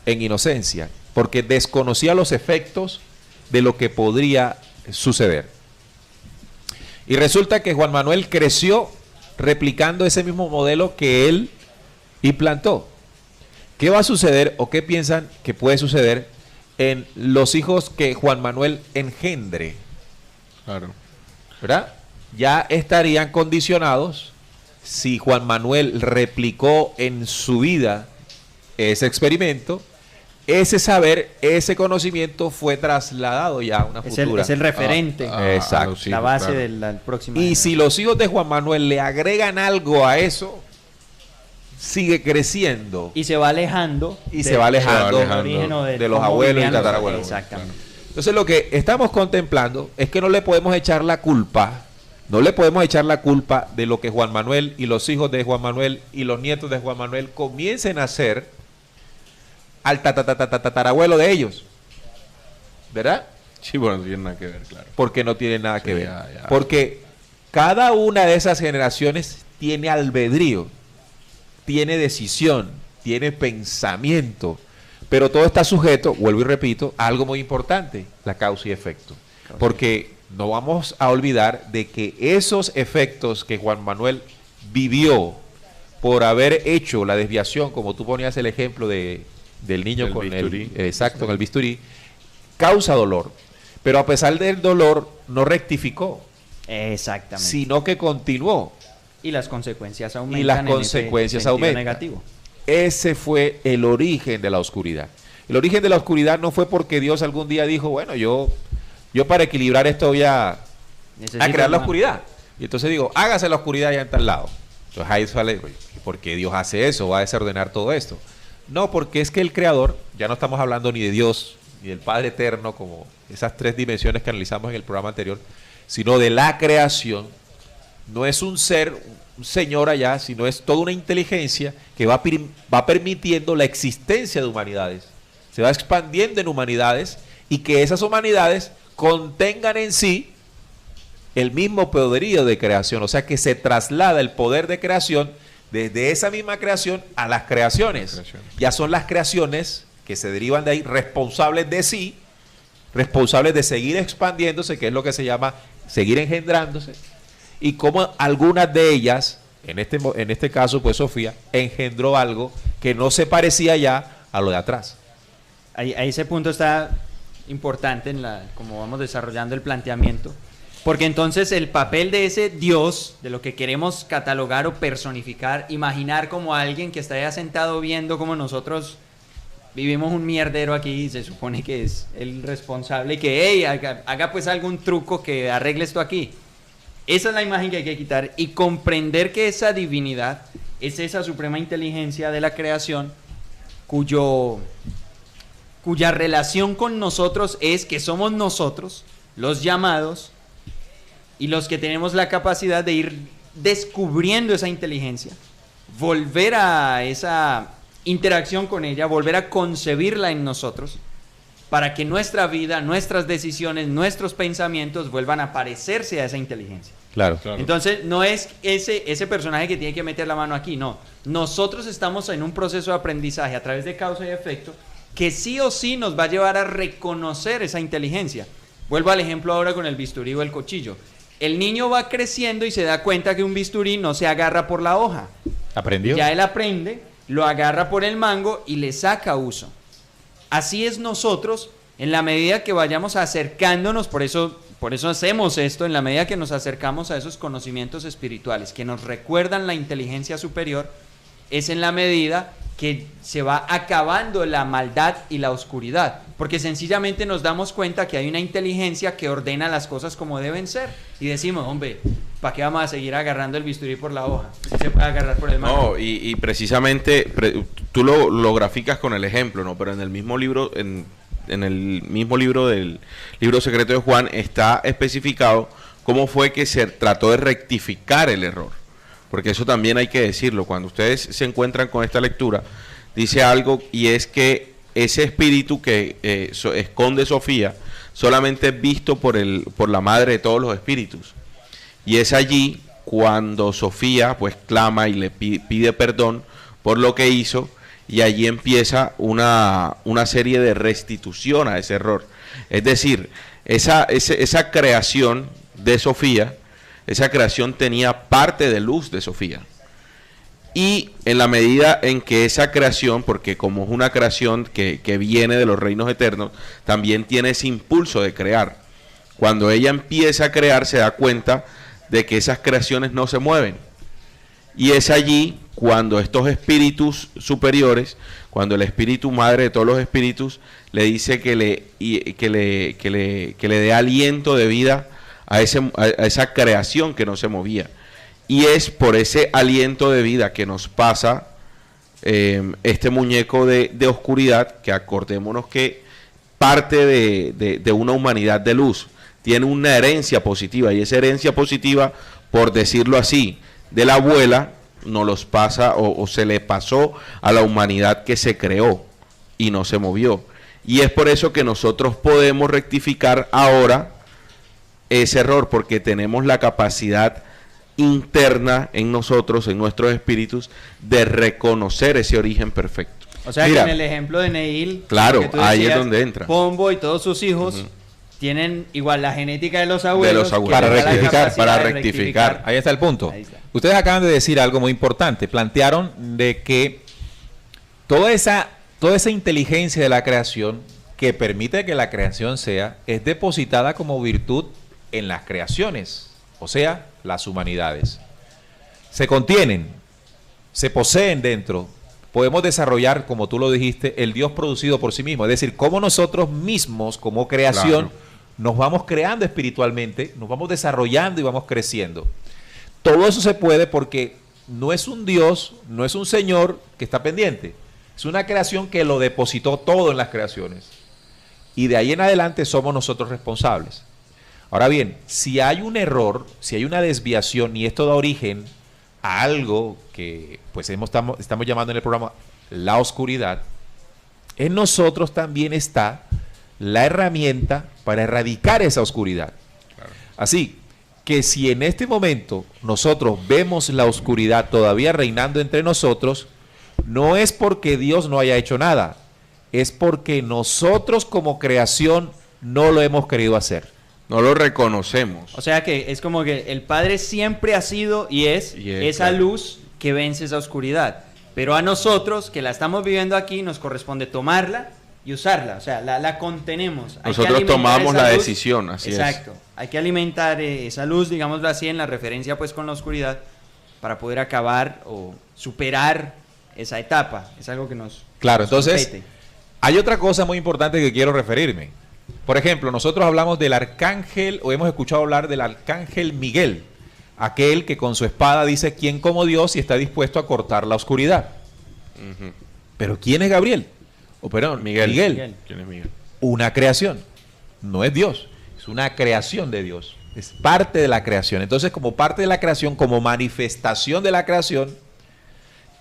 en inocencia, porque desconocía los efectos de lo que podría suceder. Y resulta que Juan Manuel creció replicando ese mismo modelo que él implantó. ¿Qué va a suceder o qué piensan que puede suceder en los hijos que Juan Manuel engendre? Claro. ¿Verdad? Ya estarían condicionados si Juan Manuel replicó en su vida ese experimento, ese saber, ese conocimiento fue trasladado ya a una futura. Es el referente. Exacto. Sí, la base claro. de la próxima. Y si los hijos de Juan Manuel le agregan algo a eso, sigue creciendo. Y se va alejando. Y se va alejando del origen o de los cómo abuelos y vivían los- tatarabuelos. Exactamente. Entonces lo que estamos contemplando es que no le podemos echar la culpa, de lo que Juan Manuel y los hijos de Juan Manuel y los nietos de Juan Manuel comiencen a hacer al tatarabuelo de ellos, ¿verdad? Sí, bueno, no tiene nada que ver, claro. Porque no tiene nada que Sí, ver. ya. Porque cada una de esas generaciones tiene albedrío, tiene decisión, tiene pensamiento, pero todo está sujeto, vuelvo y repito, a algo muy importante, la causa y efecto. Porque no vamos a olvidar de que esos efectos que Juan Manuel vivió por haber hecho la desviación, como tú ponías el ejemplo del niño El con bisturí. con el bisturí, causa dolor. Pero a pesar del dolor, no rectificó, Exactamente. sino que continuó. Y las consecuencias aumentan. Y las en ese consecuencias sentido aumentan. negativo. Ese fue el origen de la oscuridad. El origen de la oscuridad no fue porque Dios algún día dijo, bueno, yo para equilibrar esto voy a crear la oscuridad. Y entonces digo, hágase la oscuridad ya en tal lado. Entonces ahí sale, ¿por qué Dios hace eso? Va a desordenar todo esto. No, porque es que el Creador, ya no estamos hablando ni de Dios, ni del Padre Eterno, como esas tres dimensiones que analizamos en el programa anterior, sino de la creación. No es un ser, un señor allá, sino es toda una inteligencia que va permitiendo la existencia de humanidades. Se va expandiendo en humanidades y que esas humanidades contengan en sí el mismo poderío de creación. O sea que se traslada el poder de creación desde esa misma creación a las creaciones. Ya son las creaciones que se derivan de ahí responsables de sí, responsables de seguir expandiéndose, que es lo que se llama seguir engendrándose. Y como algunas de ellas, en este caso, pues Sofía, engendró algo que no se parecía ya a lo de atrás. Ahí ese punto está importante en como vamos desarrollando el planteamiento. Porque entonces el papel de ese Dios, de lo que queremos catalogar o personificar, imaginar como alguien que está allá sentado viendo como nosotros vivimos un mierdero aquí y se supone que es el responsable y que, hey, haga pues algún truco que arregle esto aquí. Esa es la imagen que hay que quitar y comprender que esa divinidad es esa suprema inteligencia de la creación cuya relación con nosotros es que somos nosotros, los llamados, y los que tenemos la capacidad de ir descubriendo esa inteligencia, volver a esa interacción con ella, volver a concebirla en nosotros, para que nuestra vida, nuestras decisiones, nuestros pensamientos vuelvan a parecerse a esa inteligencia. Claro. Entonces, no es ese personaje que tiene que meter la mano aquí, no. Nosotros estamos en un proceso de aprendizaje a través de causa y efecto que sí o sí nos va a llevar a reconocer esa inteligencia. Vuelvo al ejemplo ahora con el bisturí o el cuchillo. El niño va creciendo y se da cuenta que un bisturí no se agarra por la hoja. ¿Aprendió? Ya él aprende, lo agarra por el mango y le saca uso. Así es nosotros, en la medida que vayamos acercándonos, por eso hacemos esto, en la medida que nos acercamos a esos conocimientos espirituales que nos recuerdan la inteligencia superior, es en la medida que se va acabando la maldad y la oscuridad, porque sencillamente nos damos cuenta que hay una inteligencia que ordena las cosas como deben ser, y decimos, hombre, ¿para qué vamos a seguir agarrando el bisturí por la hoja? Se puede agarrar por el mango. No, y precisamente tú lo graficas con el ejemplo, ¿no? Pero en el mismo libro, en el mismo libro del libro secreto de Juan, está especificado cómo fue que se trató de rectificar el error. Porque eso también hay que decirlo. Cuando ustedes se encuentran con esta lectura, dice algo, y es que ese espíritu que esconde Sofía solamente es visto por la madre de todos los espíritus. Y es allí cuando Sofía pues clama y le pide perdón por lo que hizo, y allí empieza una serie de restitución a ese error. Es decir, esa creación de Sofía, esa creación tenía parte de luz de Sofía. Y en la medida en que esa creación, porque como es una creación que viene de los reinos eternos, también tiene ese impulso de crear. Cuando ella empieza a crear, se da cuenta de que esas creaciones no se mueven. Y es allí cuando estos espíritus superiores, cuando el espíritu madre de todos los espíritus, le dice que le dé aliento de vida a esa creación que no se movía. Y es por ese aliento de vida que nos pasa este muñeco de oscuridad, que acordémonos que parte de una humanidad de luz, tiene una herencia positiva, y esa herencia positiva, por decirlo así, de la abuela, nos los pasa o se le pasó a la humanidad que se creó y no se movió. Y es por eso que nosotros podemos rectificar ahora ese error, porque tenemos la capacidad interna en nosotros, en nuestros espíritus, de reconocer ese origen perfecto. O sea, mira, que en el ejemplo de Neil, claro, ahí es donde entra. Pombo y todos sus hijos tienen igual la genética de los abuelos, para rectificar. Ahí está el punto. Está. Ustedes acaban de decir algo muy importante. Plantearon de que toda esa inteligencia de la creación que permite que la creación sea, es depositada como virtud en las creaciones, o sea, las humanidades. Se contienen, se poseen dentro. Podemos desarrollar, como tú lo dijiste, el Dios producido por sí mismo. Es decir, cómo nosotros mismos, como creación, nos vamos creando espiritualmente, nos vamos desarrollando y vamos creciendo. Todo eso se puede porque no es un Dios, no es un Señor que está pendiente. Es una creación que lo depositó todo en las creaciones. Y de ahí en adelante somos nosotros responsables. Ahora bien, si hay un error, si hay una desviación, y esto da origen a algo que pues estamos llamando en el programa la oscuridad, en nosotros también está la herramienta para erradicar esa oscuridad. Claro. Así que si en este momento nosotros vemos la oscuridad todavía reinando entre nosotros, no es porque Dios no haya hecho nada, es porque nosotros como creación no lo hemos querido hacer. No lo reconocemos. O sea que es como que el Padre siempre ha sido y es esa luz que vence esa oscuridad. Pero a nosotros, que la estamos viviendo aquí, nos corresponde tomarla y usarla. O sea, la contenemos. Nosotros tomamos la decisión, así es. Exacto. Hay que alimentar esa luz, digámoslo así, en la referencia pues con la oscuridad, para poder acabar o superar esa etapa. Es algo que nos... Claro, entonces, hay otra cosa muy importante que quiero referirme. Por ejemplo, nosotros hablamos del arcángel, o hemos escuchado hablar del arcángel Miguel, aquel que con su espada dice quién como Dios y está dispuesto a cortar la oscuridad. Pero ¿quién es Gabriel? Perdón, Miguel. ¿Quién es Miguel? Una creación, no es Dios, es una creación de Dios, es parte de la creación. Entonces, como parte de la creación, como manifestación de la creación,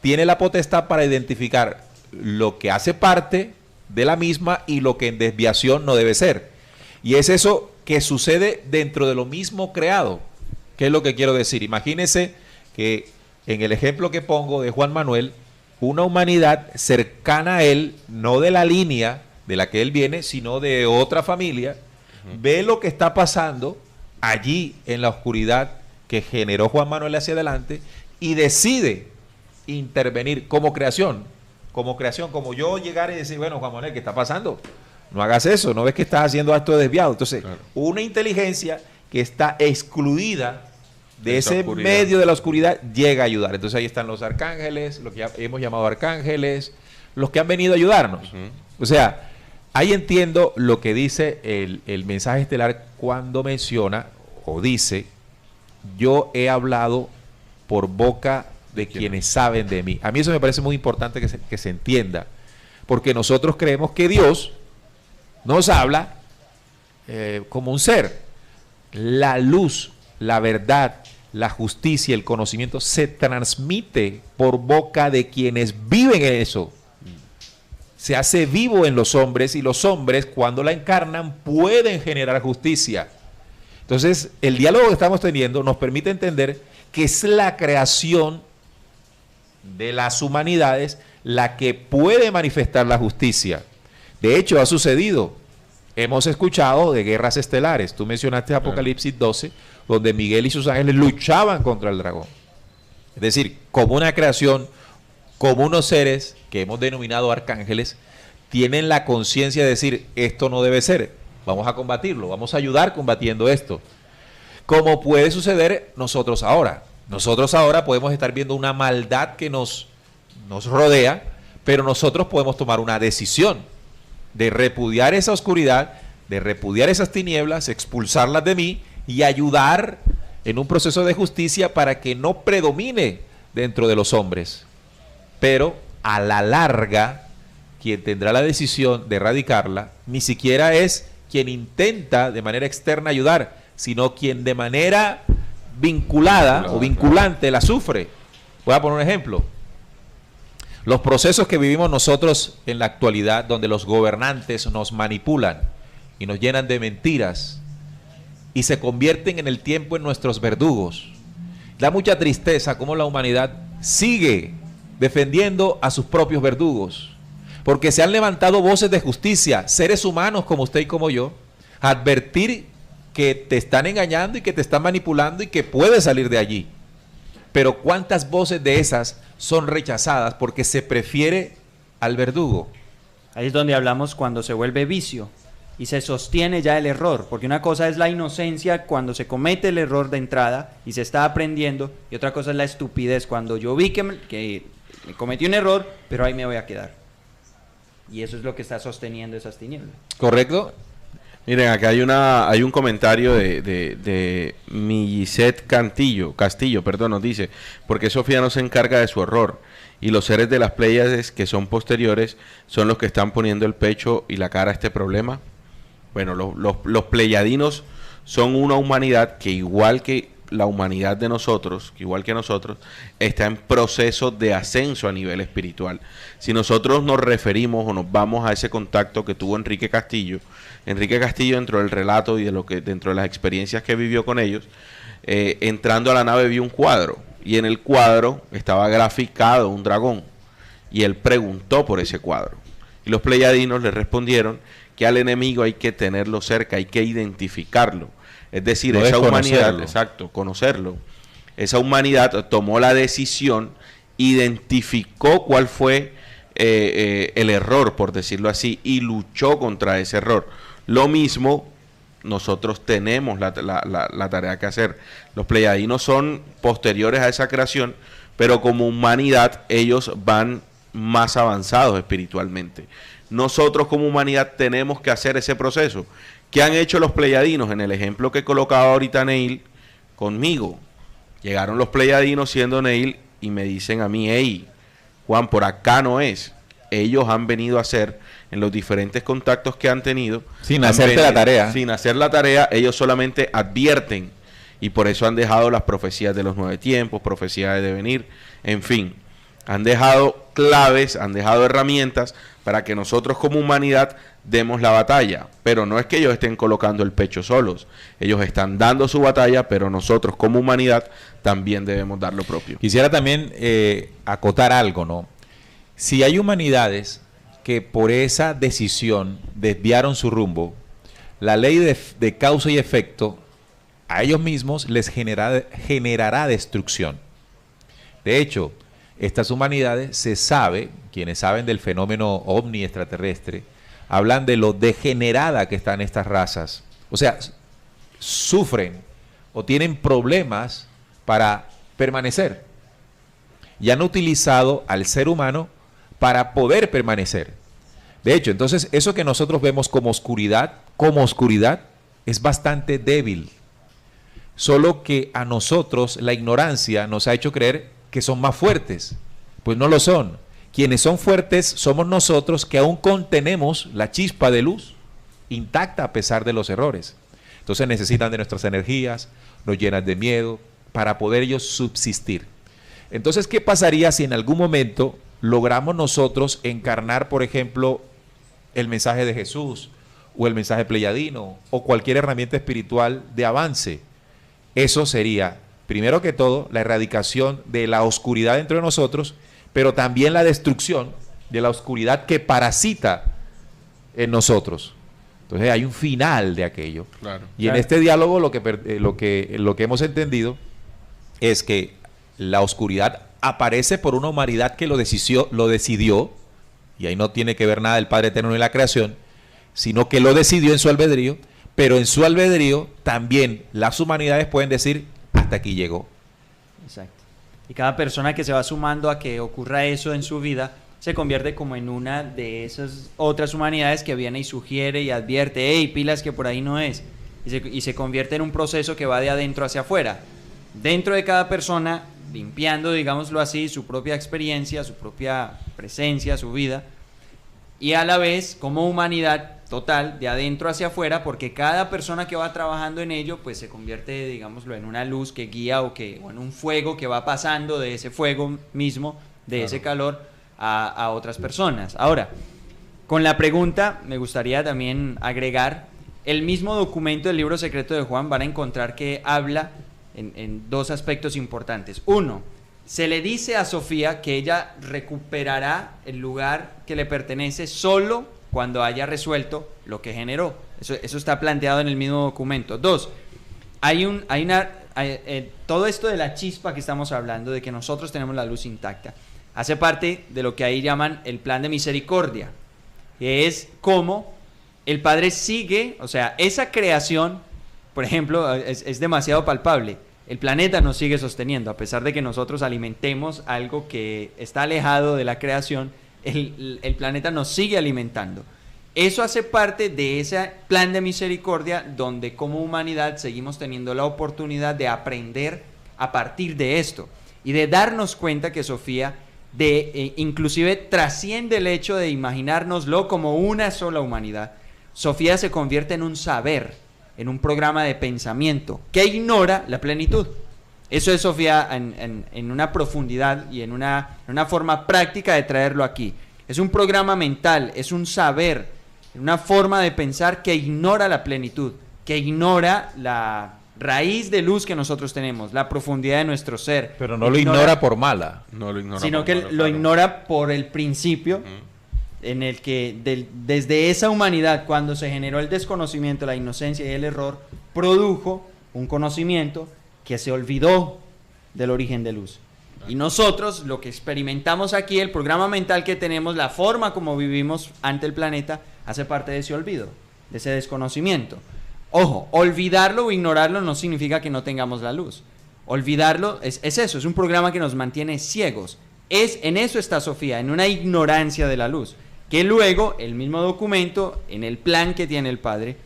tiene la potestad para identificar lo que hace parte de la misma y lo que en desviación no debe ser. Y es eso que sucede dentro de lo mismo creado. ¿Qué es lo que quiero decir? Imagínense que en el ejemplo que pongo de Juan Manuel, una humanidad cercana a él, no de la línea de la que él viene, sino de otra familia, ve lo que está pasando allí en la oscuridad que generó Juan Manuel hacia adelante y decide intervenir como creación, como yo llegar y decir, bueno, Juan Manuel, ¿qué está pasando? No hagas eso, ¿no ves que estás haciendo acto desviado? Entonces, una inteligencia que está excluida de ese medio de la oscuridad, llega a ayudar. Entonces ahí están los arcángeles, lo que hemos llamado arcángeles, los que han venido a ayudarnos. O sea, ahí entiendo lo que dice el mensaje estelar cuando menciona o dice: yo he hablado por boca de quienes saben de mí. A mí eso me parece muy importante que se entienda, porque nosotros creemos que Dios nos habla como un ser. La luz, la verdad, la justicia, el conocimiento se transmite por boca de quienes viven en eso. Se hace vivo en los hombres, y los hombres, cuando la encarnan, pueden generar justicia. Entonces, el diálogo que estamos teniendo nos permite entender que es la creación de las humanidades la que puede manifestar la justicia. De hecho, ha sucedido. Hemos escuchado de guerras estelares. Tú mencionaste Apocalipsis 12, donde Miguel y sus ángeles luchaban contra el dragón. Es decir, como una creación, como unos seres que hemos denominado arcángeles, tienen la conciencia de decir: esto no debe ser, vamos a combatirlo, vamos a ayudar combatiendo esto. Como puede suceder nosotros ahora. Nosotros ahora podemos estar viendo una maldad que nos rodea, pero nosotros podemos tomar una decisión de repudiar esa oscuridad, de repudiar esas tinieblas, expulsarlas de mí y ayudar en un proceso de justicia para que no predomine dentro de los hombres. Pero a la larga, quien tendrá la decisión de erradicarla ni siquiera es quien intenta de manera externa ayudar, sino quien de manera vinculada o vinculante la sufre. Voy a poner un ejemplo. Los procesos que vivimos nosotros en la actualidad, donde los gobernantes nos manipulan y nos llenan de mentiras y se convierten en el tiempo en nuestros verdugos. Da mucha tristeza cómo la humanidad sigue defendiendo a sus propios verdugos, porque se han levantado voces de justicia, seres humanos como usted y como yo, a advertir que te están engañando y que te están manipulando y que puedes salir de allí. Pero ¿cuántas voces de esas son rechazadas porque se prefiere al verdugo? Ahí es donde hablamos cuando se vuelve vicio y se sostiene ya el error, porque una cosa es la inocencia cuando se comete el error de entrada y se está aprendiendo, y otra cosa es la estupidez cuando yo vi que me cometí un error, pero ahí me voy a quedar. Y eso es lo que está sosteniendo esas tinieblas. ¿Correcto? Miren, acá hay un comentario de Millicet Castillo, nos dice: porque Sofía no se encarga de su error, y los seres de las Pléyades que son posteriores son los que están poniendo el pecho y la cara a este problema. Bueno, los pleyadinos son una humanidad que, igual que la humanidad de nosotros, igual que nosotros, está en proceso de ascenso a nivel espiritual. Si nosotros nos referimos o nos vamos a ese contacto que tuvo Enrique Castillo dentro del relato y dentro de las experiencias que vivió con ellos, entrando a la nave vio un cuadro, y en el cuadro estaba graficado un dragón, y él preguntó por ese cuadro, y los pleyadinos le respondieron que al enemigo hay que tenerlo cerca, hay que identificarlo. Es decir, no esa humanidad, conocerlo. Esa humanidad tomó la decisión, identificó cuál fue el error, por decirlo así, y luchó contra ese error. Lo mismo, nosotros tenemos la tarea que hacer. Los pleyadinos son posteriores a esa creación, pero como humanidad ellos van más avanzados espiritualmente. Nosotros como humanidad tenemos que hacer ese proceso. ¿Qué han hecho los pleyadinos? En el ejemplo que colocaba ahorita Neil conmigo, llegaron los pleyadinos siendo Neil y me dicen a mí: hey, Juan, por acá no es. Ellos han venido a hacer, en los diferentes contactos que han tenido, sin hacerte la tarea. Sin hacer la tarea, ellos solamente advierten, y por eso han dejado las profecías de los 9 tiempos, profecías de devenir, en fin, han dejado claves, han dejado herramientas para que nosotros como humanidad demos la batalla. Pero no es que ellos estén colocando el pecho solos, ellos están dando su batalla, pero nosotros como humanidad también debemos dar lo propio. Quisiera también acotar algo, ¿no? Si hay humanidades que por esa decisión desviaron su rumbo, la ley de causa y efecto a ellos mismos les generará destrucción. De hecho, estas humanidades se sabe, quienes saben del fenómeno ovni extraterrestre, hablan de lo degenerada que están estas razas. O sea, sufren o tienen problemas para permanecer. Y han utilizado al ser humano para poder permanecer. De hecho, entonces, eso que nosotros vemos como oscuridad, es bastante débil. Solo que a nosotros la ignorancia nos ha hecho creer que son más fuertes. Pues no lo son. Quienes son fuertes somos nosotros, que aún contenemos la chispa de luz intacta a pesar de los errores. Entonces necesitan de nuestras energías, nos llenan de miedo para poder ellos subsistir. Entonces, ¿qué pasaría si en algún momento logramos nosotros encarnar, por ejemplo, el mensaje de Jesús o el mensaje pleyadino o cualquier herramienta espiritual de avance? Eso sería, primero que todo, la erradicación de la oscuridad dentro de nosotros, pero también la destrucción de la oscuridad que parasita en nosotros. Entonces hay un final de aquello. Claro. Y en este diálogo lo que hemos entendido es que la oscuridad aparece por una humanidad que lo decidió, y ahí no tiene que ver nada el Padre Eterno ni la creación, sino que lo decidió en su albedrío, pero en su albedrío también las humanidades pueden decir, hasta aquí llegó. Exacto. Y cada persona que se va sumando a que ocurra eso en su vida, se convierte como en una de esas otras humanidades que viene y sugiere y advierte, hey, pilas que por ahí no es. Y se convierte en un proceso que va de adentro hacia afuera. Dentro de cada persona, limpiando, digámoslo así, su propia experiencia, su propia presencia, su vida. Y a la vez, como humanidad total, de adentro hacia afuera, porque cada persona que va trabajando en ello, pues se convierte, digámoslo, en una luz que guía o en un fuego que va pasando de ese fuego mismo, de ese calor, a otras personas. Ahora, con la pregunta, me gustaría también agregar, el mismo documento del libro secreto de Juan van a encontrar que habla en dos aspectos importantes. Uno, se le dice a Sofía que ella recuperará el lugar que le pertenece solo cuando haya resuelto lo que generó. Eso está planteado en el mismo documento. Dos, todo esto de la chispa que estamos hablando, de que nosotros tenemos la luz intacta, hace parte de lo que ahí llaman el plan de misericordia, que es cómo el Padre sigue, o sea, esa creación, por ejemplo, es demasiado palpable. El planeta nos sigue sosteniendo, a pesar de que nosotros alimentemos algo que está alejado de la creación, el planeta nos sigue alimentando. Eso hace parte de ese plan de misericordia donde como humanidad seguimos teniendo la oportunidad de aprender a partir de esto y de darnos cuenta que Sofía inclusive trasciende el hecho de imaginárnoslo como una sola humanidad. Sofía se convierte en un saber, en un programa de pensamiento que ignora la plenitud. Eso es Sofía en una profundidad y en una forma práctica de traerlo aquí. Es un programa mental, es un saber, una forma de pensar que ignora la plenitud, que ignora la raíz de luz que nosotros tenemos, la profundidad de nuestro ser. Pero no lo ignora por mala. No lo ignora, sino que lo ignora por el principio en el que desde esa humanidad, cuando se generó el desconocimiento, la inocencia y el error, produjo un conocimiento que se olvidó del origen de luz. Y nosotros, lo que experimentamos aquí, el programa mental que tenemos, la forma como vivimos ante el planeta, hace parte de ese olvido, de ese desconocimiento. Ojo, olvidarlo o ignorarlo no significa que no tengamos la luz. Olvidarlo es eso, es un programa que nos mantiene ciegos. En eso está Sofía, en una ignorancia de la luz. Que luego, el mismo documento, en el plan que tiene el Padre,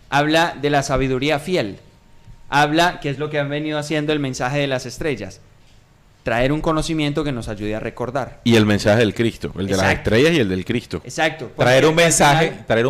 habla de la sabiduría fiel. Habla, que es lo que han venido haciendo el mensaje de las estrellas. Traer un conocimiento que nos ayude a recordar. Y el mensaje del Cristo, el de Exacto. las estrellas y el del Cristo. Exacto. Traer un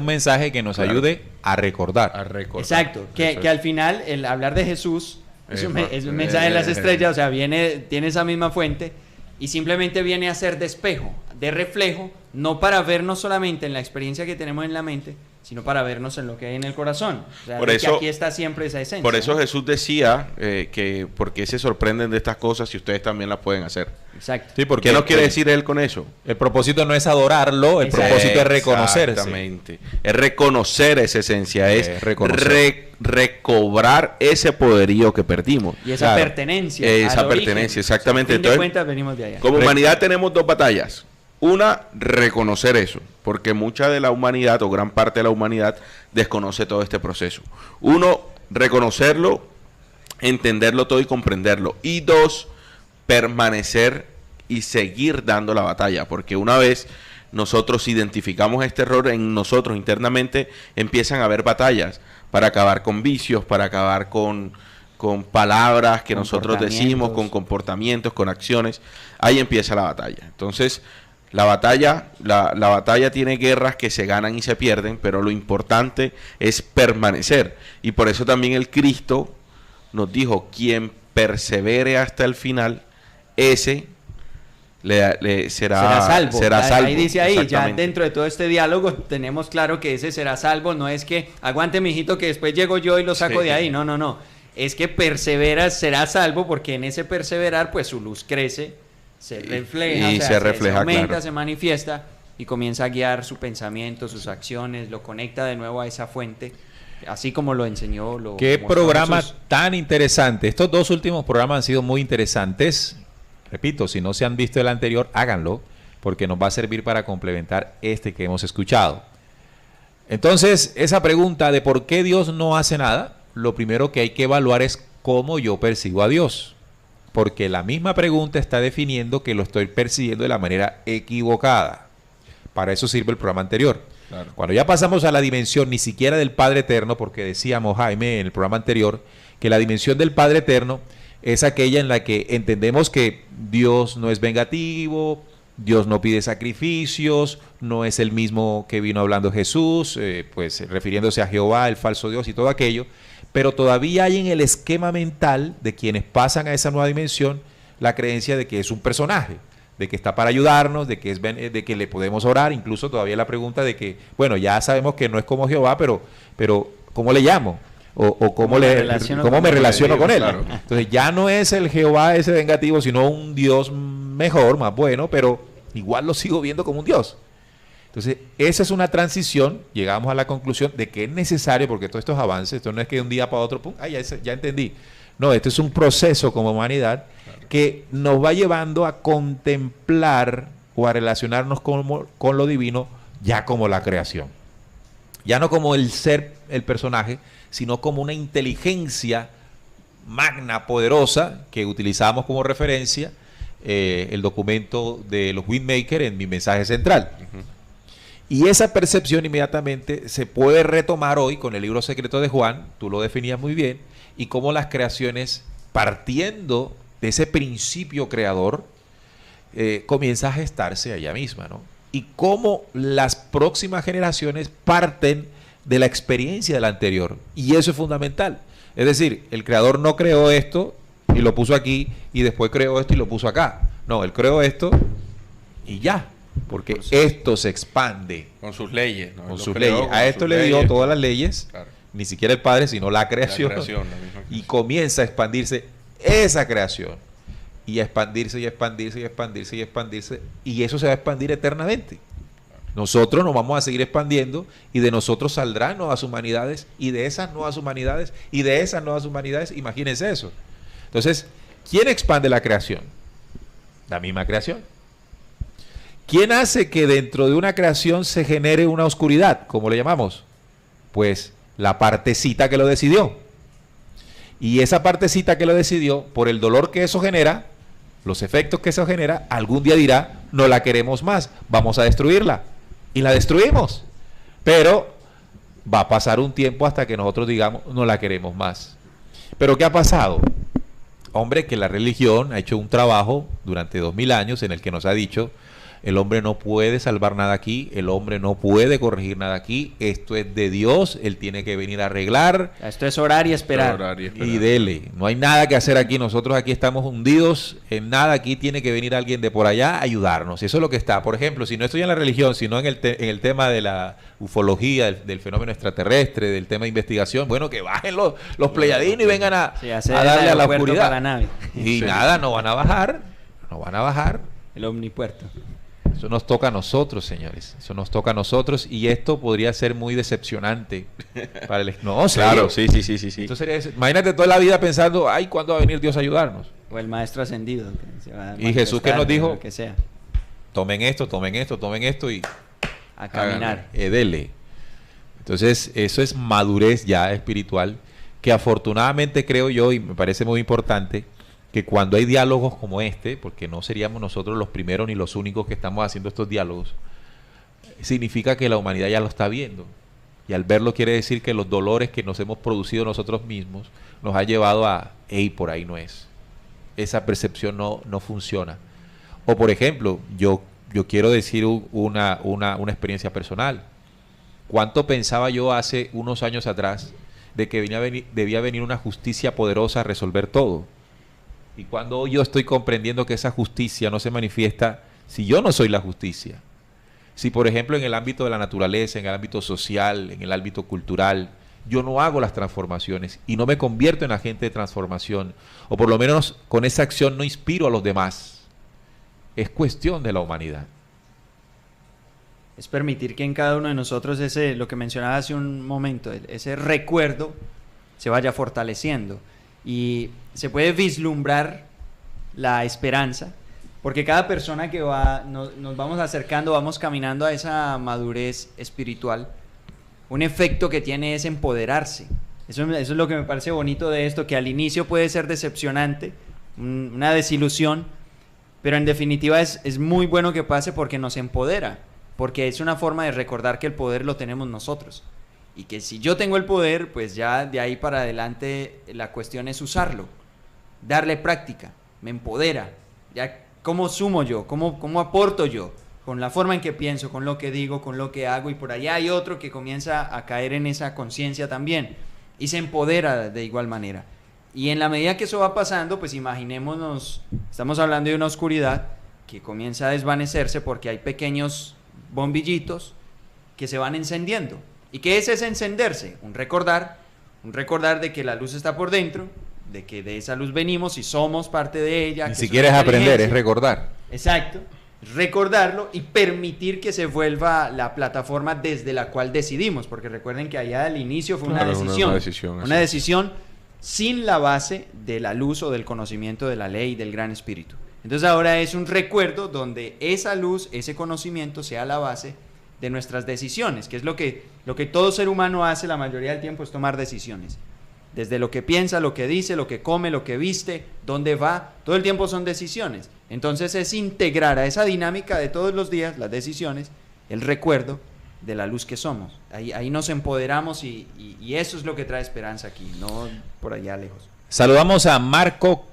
mensaje que nos ayude a recordar. Exacto. Que al final, el hablar de Jesús es un mensaje de las estrellas, o sea, tiene esa misma fuente y simplemente viene a ser de espejo, de reflejo, no para vernos solamente en la experiencia que tenemos en la mente, sino para vernos en lo que hay en el corazón. O sea, por eso, que aquí está siempre esa esencia. Por eso, ¿no? ¿no? Jesús decía que por qué se sorprenden de estas cosas si ustedes también las pueden hacer. Exacto. Sí, porque ¿Qué nos quiere decir él con eso? El propósito no es adorarlo, el propósito es reconocerse. Exactamente. Es reconocer esa esencia, es recobrar ese poderío que perdimos. Y esa pertenencia. Esa pertenencia, exactamente. Fin de cuentas, venimos de allá. Como humanidad tenemos dos batallas. Una, reconocer eso, porque mucha de la humanidad o gran parte de la humanidad desconoce todo este proceso. Uno, reconocerlo entenderlo todo y comprenderlo. Y dos, permanecer y seguir dando la batalla, porque una vez nosotros identificamos este error en nosotros internamente, empiezan a haber batallas para acabar con vicios, para acabar con palabras que nosotros decimos, con comportamientos, con acciones. Ahí empieza la batalla. Entonces, la batalla tiene guerras que se ganan y se pierden, pero lo importante es permanecer. Y por eso también el Cristo nos dijo, quien persevere hasta el final, ese será salvo. Ahí dice ahí, ya dentro de todo este diálogo tenemos claro que ese será salvo. No es que aguante, mijito, que después llego yo y lo saco de ahí. No. Es que perseveras, será salvo, porque en ese perseverar, pues su luz crece, se refleja, y se aumenta, claro, se manifiesta y comienza a guiar su pensamiento, sus acciones, lo conecta de nuevo a esa fuente, así como lo enseñó. Qué programa tan interesante. Estos dos últimos programas han sido muy interesantes. Repito, si no se han visto el anterior, háganlo, porque nos va a servir para complementar este que hemos escuchado. Entonces, esa pregunta de por qué Dios no hace nada, lo primero que hay que evaluar es cómo yo percibo a Dios. Porque la misma pregunta está definiendo que lo estoy persiguiendo de la manera equivocada. Para eso sirve el programa anterior. Claro. Cuando ya pasamos a la dimensión ni siquiera del Padre Eterno, porque decíamos, Jaime, en el programa anterior, que la dimensión del Padre Eterno es aquella en la que entendemos que Dios no es vengativo, Dios no pide sacrificios, no es el mismo que vino hablando Jesús, pues refiriéndose a Jehová, el falso Dios y todo aquello, pero todavía hay en el esquema mental de quienes pasan a esa nueva dimensión la creencia de que es un personaje, de que está para ayudarnos, de que le podemos orar, incluso todavía la pregunta de que, bueno, ya sabemos que no es como Jehová, pero ¿cómo le llamo? O cómo me relaciono con él. Claro. Entonces ya no es el Jehová ese vengativo, sino un Dios mejor, más bueno, pero igual lo sigo viendo como un Dios. Entonces esa es una transición, llegamos a la conclusión de que es necesario, porque todos estos avances, esto no es que de un día para otro, pum, ya entendí. No, este es un proceso como humanidad que nos va llevando a contemplar o a relacionarnos con lo divino ya como la creación. Ya no como el ser, el personaje, sino como una inteligencia magna, poderosa, que utilizamos como referencia el documento de los Windmaker en mi mensaje central. Y esa percepción inmediatamente se puede retomar hoy con el libro secreto de Juan, tú lo definías muy bien, y cómo las creaciones, partiendo de ese principio creador, comienza a gestarse allá misma, ¿no? Y cómo las próximas generaciones parten de la experiencia de la anterior. Y eso es fundamental. Es decir, el creador no creó esto y lo puso aquí, y después creó esto y lo puso acá. No, él creó esto y ya. Porque esto se expande. Con sus leyes, ¿no? Con sus leyes. A esto le dio todas las leyes, claro. Ni siquiera el Padre, sino la creación. Y comienza a expandirse esa creación. Y a expandirse, y a expandirse, y a expandirse, y a expandirse. Y eso se va a expandir eternamente. Nosotros nos vamos a seguir expandiendo, y de nosotros saldrán nuevas humanidades, y de esas nuevas humanidades, y de esas nuevas humanidades. Imagínense eso. Entonces, ¿quién expande la creación? La misma creación. ¿Quién hace que dentro de una creación se genere una oscuridad, como le llamamos? Pues la partecita que lo decidió. Y esa partecita que lo decidió, por el dolor que eso genera, los efectos que eso genera, algún día dirá, no la queremos más, vamos a destruirla. Y la destruimos. Pero va a pasar un tiempo hasta que nosotros digamos, no la queremos más. ¿Pero qué ha pasado? Hombre, que la religión ha hecho un trabajo durante 2000 años en el que nos ha dicho, el hombre no puede salvar nada aquí, el hombre no puede corregir nada aquí, esto es de Dios, él tiene que venir a arreglar. Esto es orar y esperar. Y dele, no hay nada que hacer aquí, nosotros aquí estamos hundidos en nada, aquí tiene que venir alguien de por allá a ayudarnos. Eso es lo que está. Por ejemplo, si no estoy en la religión, sino en el tema de la ufología, del fenómeno extraterrestre, del tema de investigación, bueno, que bajen los pleyadinos y vengan a darle a la oscuridad. La nave. Y nada, no van a bajar. El omnipuerto. Eso nos toca a nosotros, señores. Eso nos toca a nosotros, y esto podría ser muy decepcionante para el... No, claro, sí. Entonces, imagínate toda la vida pensando, ay, ¿cuándo va a venir Dios a ayudarnos? O el maestro ascendido. Y Jesús que nos dijo, que sea. tomen esto y... A caminar. Dele. Entonces, eso es madurez ya espiritual que afortunadamente creo yo, y me parece muy importante, que cuando hay diálogos como este, porque no seríamos nosotros los primeros ni los únicos que estamos haciendo estos diálogos, significa que la humanidad ya lo está viendo. Y al verlo quiere decir que los dolores que nos hemos producido nosotros mismos nos ha llevado a, hey, por ahí no es. Esa percepción no funciona. O por ejemplo, yo quiero decir una experiencia personal. ¿Cuánto pensaba yo hace unos años atrás de que debía venir una justicia poderosa a resolver todo? Y cuando yo estoy comprendiendo que esa justicia no se manifiesta si yo no soy la justicia. Si, por ejemplo, en el ámbito de la naturaleza, en el ámbito social, en el ámbito cultural, yo no hago las transformaciones y no me convierto en agente de transformación, o por lo menos con esa acción no inspiro a los demás, es cuestión de la humanidad. Es permitir que en cada uno de nosotros lo que mencionaba hace un momento, ese recuerdo se vaya fortaleciendo y se puede vislumbrar la esperanza, porque cada persona que nos vamos acercando, vamos caminando a esa madurez espiritual, un efecto que tiene es empoderarse. Eso es lo que me parece bonito de esto, que al inicio puede ser decepcionante, una desilusión, pero en definitiva es muy bueno que pase porque nos empodera, porque es una forma de recordar que el poder lo tenemos nosotros. Y que si yo tengo el poder, pues ya de ahí para adelante la cuestión es usarlo, darle práctica, me empodera. Ya, ¿cómo sumo yo? ¿Cómo aporto yo? Con la forma en que pienso, con lo que digo, con lo que hago, y por allá hay otro que comienza a caer en esa conciencia también y se empodera de igual manera. Y en la medida que eso va pasando, pues imaginémonos, estamos hablando de una oscuridad que comienza a desvanecerse porque hay pequeños bombillitos que se van encendiendo. ¿Y qué es ese encenderse? Un recordar de que la luz está por dentro, de que de esa luz venimos y somos parte de ella. Ni siquiera es aprender, es recordar. Exacto. Recordarlo y permitir que se vuelva la plataforma desde la cual decidimos, porque recuerden que allá al inicio fue una decisión sin la base de la luz o del conocimiento de la ley del gran espíritu. Entonces ahora es un recuerdo donde esa luz, ese conocimiento sea la base de nuestras decisiones, que es lo que todo ser humano hace la mayoría del tiempo, es tomar decisiones. Desde lo que piensa, lo que dice, lo que come, lo que viste, dónde va, todo el tiempo son decisiones. Entonces es integrar a esa dinámica de todos los días, las decisiones, el recuerdo de la luz que somos. Ahí nos empoderamos y eso es lo que trae esperanza aquí, no por allá lejos. Saludamos a Marco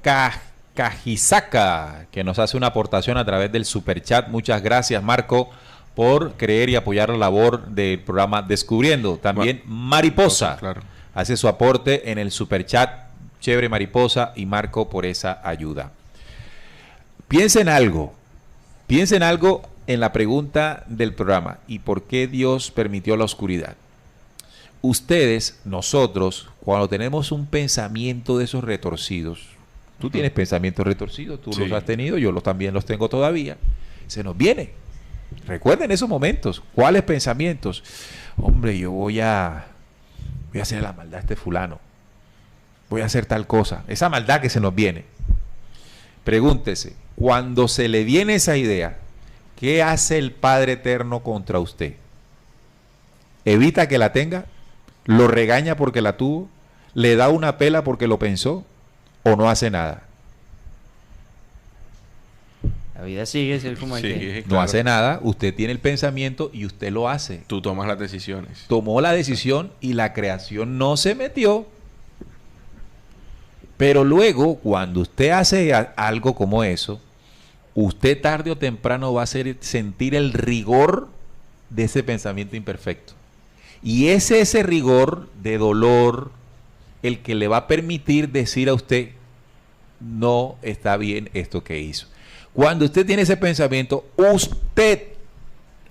Cajisaca, que nos hace una aportación a través del superchat. Muchas gracias, Marco, por creer y apoyar la labor del programa Descubriendo. También Mariposa, claro, hace su aporte en el superchat. Chévere, Mariposa y Marco, por esa ayuda. Piensen algo en la pregunta del programa: ¿y por qué Dios permitió la oscuridad? Ustedes, nosotros, cuando tenemos un pensamiento de esos retorcidos, tú tienes pensamientos retorcidos, tú los has tenido, yo también los tengo todavía, se nos viene. Recuerden esos momentos. ¿Cuáles pensamientos? Hombre, yo voy a hacer la maldad a este fulano, voy a hacer tal cosa, esa maldad que se nos viene. Pregúntese, cuando se le viene esa idea, ¿qué hace el Padre Eterno contra usted? ¿Evita que la tenga? ¿Lo regaña porque la tuvo? ¿Le da una pela porque lo pensó? ¿O no hace nada? La vida sigue, es como el que... No hace nada, usted tiene el pensamiento y usted lo hace. Tú tomas las decisiones. Tomó la decisión y la creación no se metió. Pero luego, cuando usted hace algo como eso, usted tarde o temprano va a sentir el rigor de ese pensamiento imperfecto. Y es ese rigor de dolor el que le va a permitir decir a usted: no está bien esto que hizo. Cuando usted tiene ese pensamiento,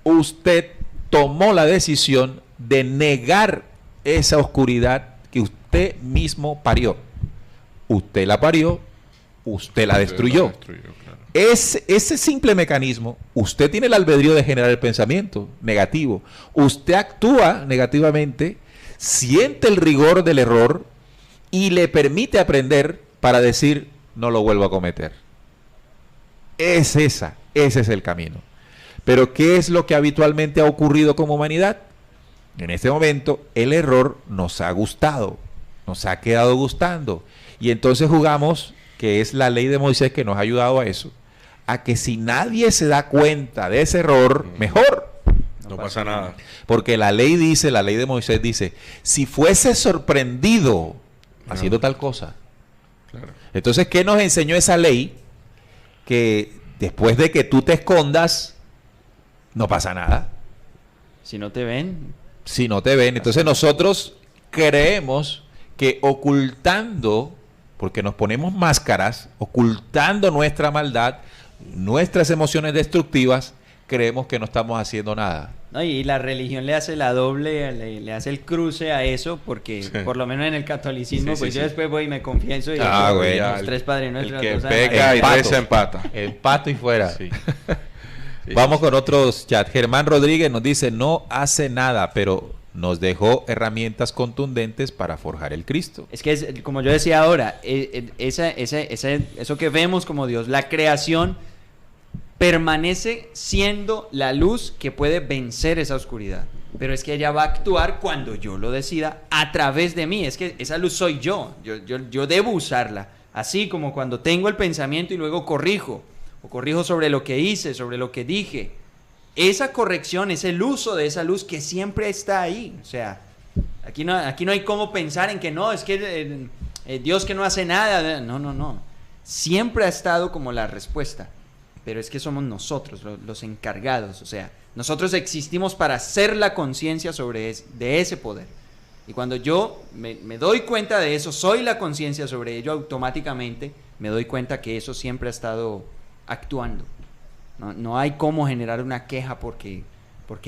usted tomó la decisión de negar esa oscuridad que usted mismo parió. Usted la parió, usted la destruyó. Claro. Ese simple mecanismo, usted tiene el albedrío de generar el pensamiento negativo. Usted actúa negativamente, siente el rigor del error y le permite aprender para decir: no lo vuelvo a cometer. Ese es el camino. Pero ¿qué es lo que habitualmente ha ocurrido como humanidad? En este momento el error nos ha gustado. nos ha quedado gustando. Y entonces jugamos, que es la ley de Moisés que nos ha ayudado a eso, a que si nadie se da cuenta de ese error, mejor. No pasa nada. Porque la ley dice, la ley de Moisés dice, si fuese sorprendido haciendo tal cosa. Claro. Entonces, ¿qué nos enseñó esa ley? Que después de que tú te escondas, no pasa nada. Si no te ven, Si no te ven. Entonces nosotros creemos que ocultando, porque nos ponemos máscaras, ocultando nuestra maldad, nuestras emociones destructivas, creemos que no estamos haciendo nada. ¿no? Y la religión le hace la doble, le hace el cruce a eso, porque por lo menos en el catolicismo, Sí, pues sí, yo sí. después voy y me confieso y Bueno, los el- 3 Padres El Nuestros. que las dos peca Ave y Empato. reza empata. Empato y fuera. Sí. Sí, Vamos sí, con otros chat. Germán Rodríguez nos dice, no hace nada, pero nos dejó herramientas contundentes para forjar el Cristo. Es que, como yo decía ahora, eso que vemos como Dios, la creación permanece siendo la luz que puede vencer esa oscuridad. Pero es que ella va a actuar cuando yo lo decida a través de mí. Es que esa luz soy yo. Yo debo usarla. Así como cuando tengo el pensamiento y luego corrijo. O corrijo sobre lo que hice, sobre lo que dije. Esa corrección es el uso de esa luz que siempre está ahí. O sea, aquí no hay cómo pensar en que no, es que Dios que no hace nada. No. Siempre ha estado como la respuesta. Pero es que somos nosotros los encargados. O sea, nosotros existimos para ser la conciencia de ese poder. Y cuando yo me doy cuenta de eso, soy la conciencia sobre ello, automáticamente me doy cuenta que eso siempre ha estado actuando. No hay cómo generar una queja porque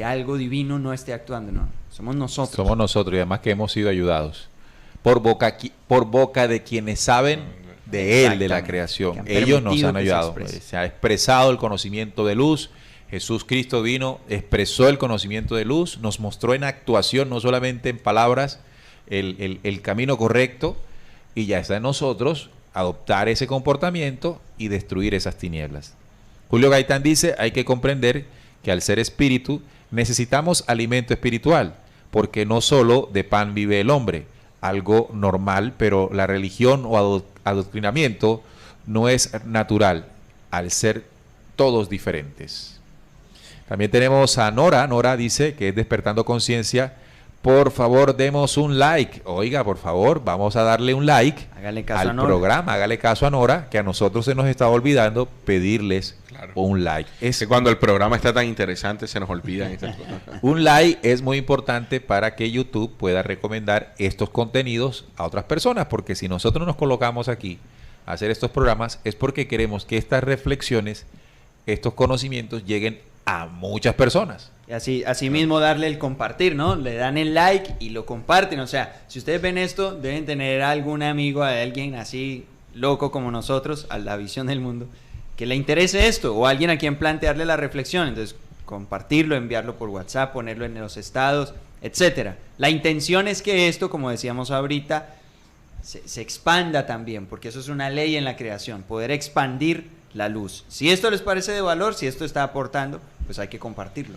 algo divino no esté actuando. No, somos nosotros. Somos nosotros y además que hemos sido ayudados por boca de quienes saben de Él, de la Exactamente. creación. Que han Ellos nos permitido han que se ayudado. exprese. Se ha expresado el conocimiento de luz. Jesús Cristo vino, expresó el conocimiento de luz, nos mostró en actuación, no solamente en palabras, el camino correcto, y ya está en nosotros adoptar ese comportamiento y destruir esas tinieblas. Julio Gaitán dice, hay que comprender que al ser espíritu necesitamos alimento espiritual, porque no solo de pan vive el hombre, algo normal, pero la religión o adoctrinamiento no es natural, al ser todos diferentes. También tenemos a Nora. Nora dice que es Despertando Conciencia. Por favor, demos un like. Oiga, por favor, vamos a darle un like Hágale caso a al Nora. programa. Hágale caso a Nora, que a nosotros se nos está olvidando pedirles un like. Es que cuando el programa está tan interesante se nos olvidan estas cosas. Un like es muy importante para que YouTube pueda recomendar estos contenidos a otras personas, porque si nosotros nos colocamos aquí a hacer estos programas es porque queremos que estas reflexiones, estos conocimientos lleguen a muchas personas. Y así mismo darle el compartir, ¿no? Le dan el like y lo comparten. O sea, si ustedes ven esto, deben tener algún amigo, alguien así loco como nosotros, a la visión del mundo, que le interese esto, o alguien a quien plantearle la reflexión. Entonces, compartirlo, enviarlo por WhatsApp, ponerlo en los estados, etcétera. La intención es que esto, como decíamos ahorita, se expanda también, porque eso es una ley en la creación, poder expandir la luz. Si esto les parece de valor, si esto está aportando, pues hay que compartirlo.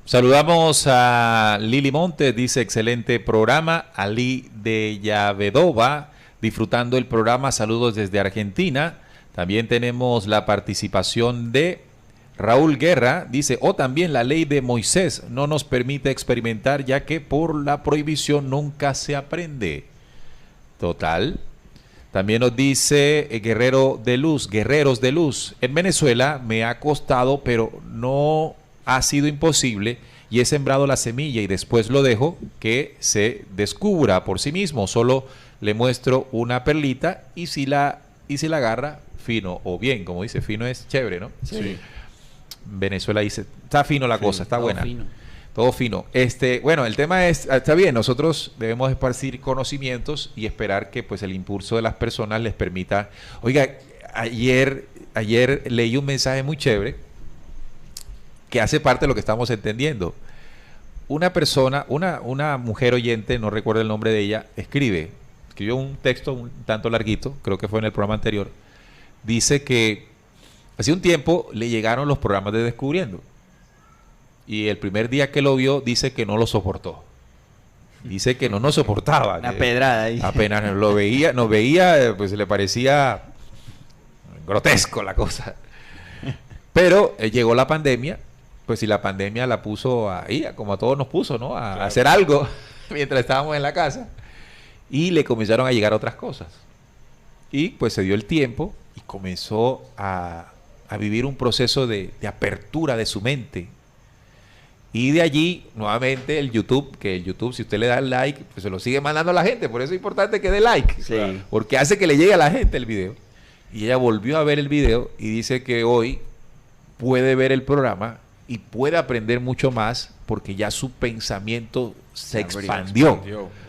Saludamos a Lili Montes, dice excelente programa. Ali de Yavedova, disfrutando el programa, saludos desde Argentina. También tenemos la participación de Raúl Guerra, dice, también la ley de Moisés no nos permite experimentar, ya que por la prohibición nunca se aprende. Total. También nos dice Guerreros de Luz, en Venezuela me ha costado, pero no ha sido imposible, y he sembrado la semilla y después lo dejo que se descubra por sí mismo. Solo le muestro una perlita y si la agarra, fino o bien, como dice, fino es chévere, ¿no? Sí. Venezuela dice, está fino la cosa, está todo buena. fino. Todo fino. Bueno, el tema está bien, nosotros debemos esparcir conocimientos y esperar que pues el impulso de las personas les permita. Oiga, ayer leí un mensaje muy chévere que hace parte de lo que estamos entendiendo. Una persona, una mujer oyente, no recuerdo el nombre de ella, escribió un texto un tanto larguito, creo que fue en el programa anterior. Dice que hace un tiempo le llegaron los programas de Descubriendo. Y el primer día que lo vio, dice que no lo soportó. Dice que no nos soportaba. Una que pedrada ahí. apenas nos veía, pues le parecía grotesco la cosa. Pero llegó la pandemia, pues y la pandemia la puso ahí, como a todos nos puso, ¿no? A hacer algo mientras estábamos en la casa. Y le comenzaron a llegar otras cosas. Y pues se dio el tiempo y comenzó a vivir un proceso de apertura de su mente. Y de allí, nuevamente, el YouTube, que el YouTube, si usted le da el like, pues se lo sigue mandando a la gente. Por eso es importante que dé like. Sí. Porque hace que le llegue a la gente el video. Y ella volvió a ver el video y dice que hoy puede ver el programa y puede aprender mucho más porque ya su pensamiento se expandió.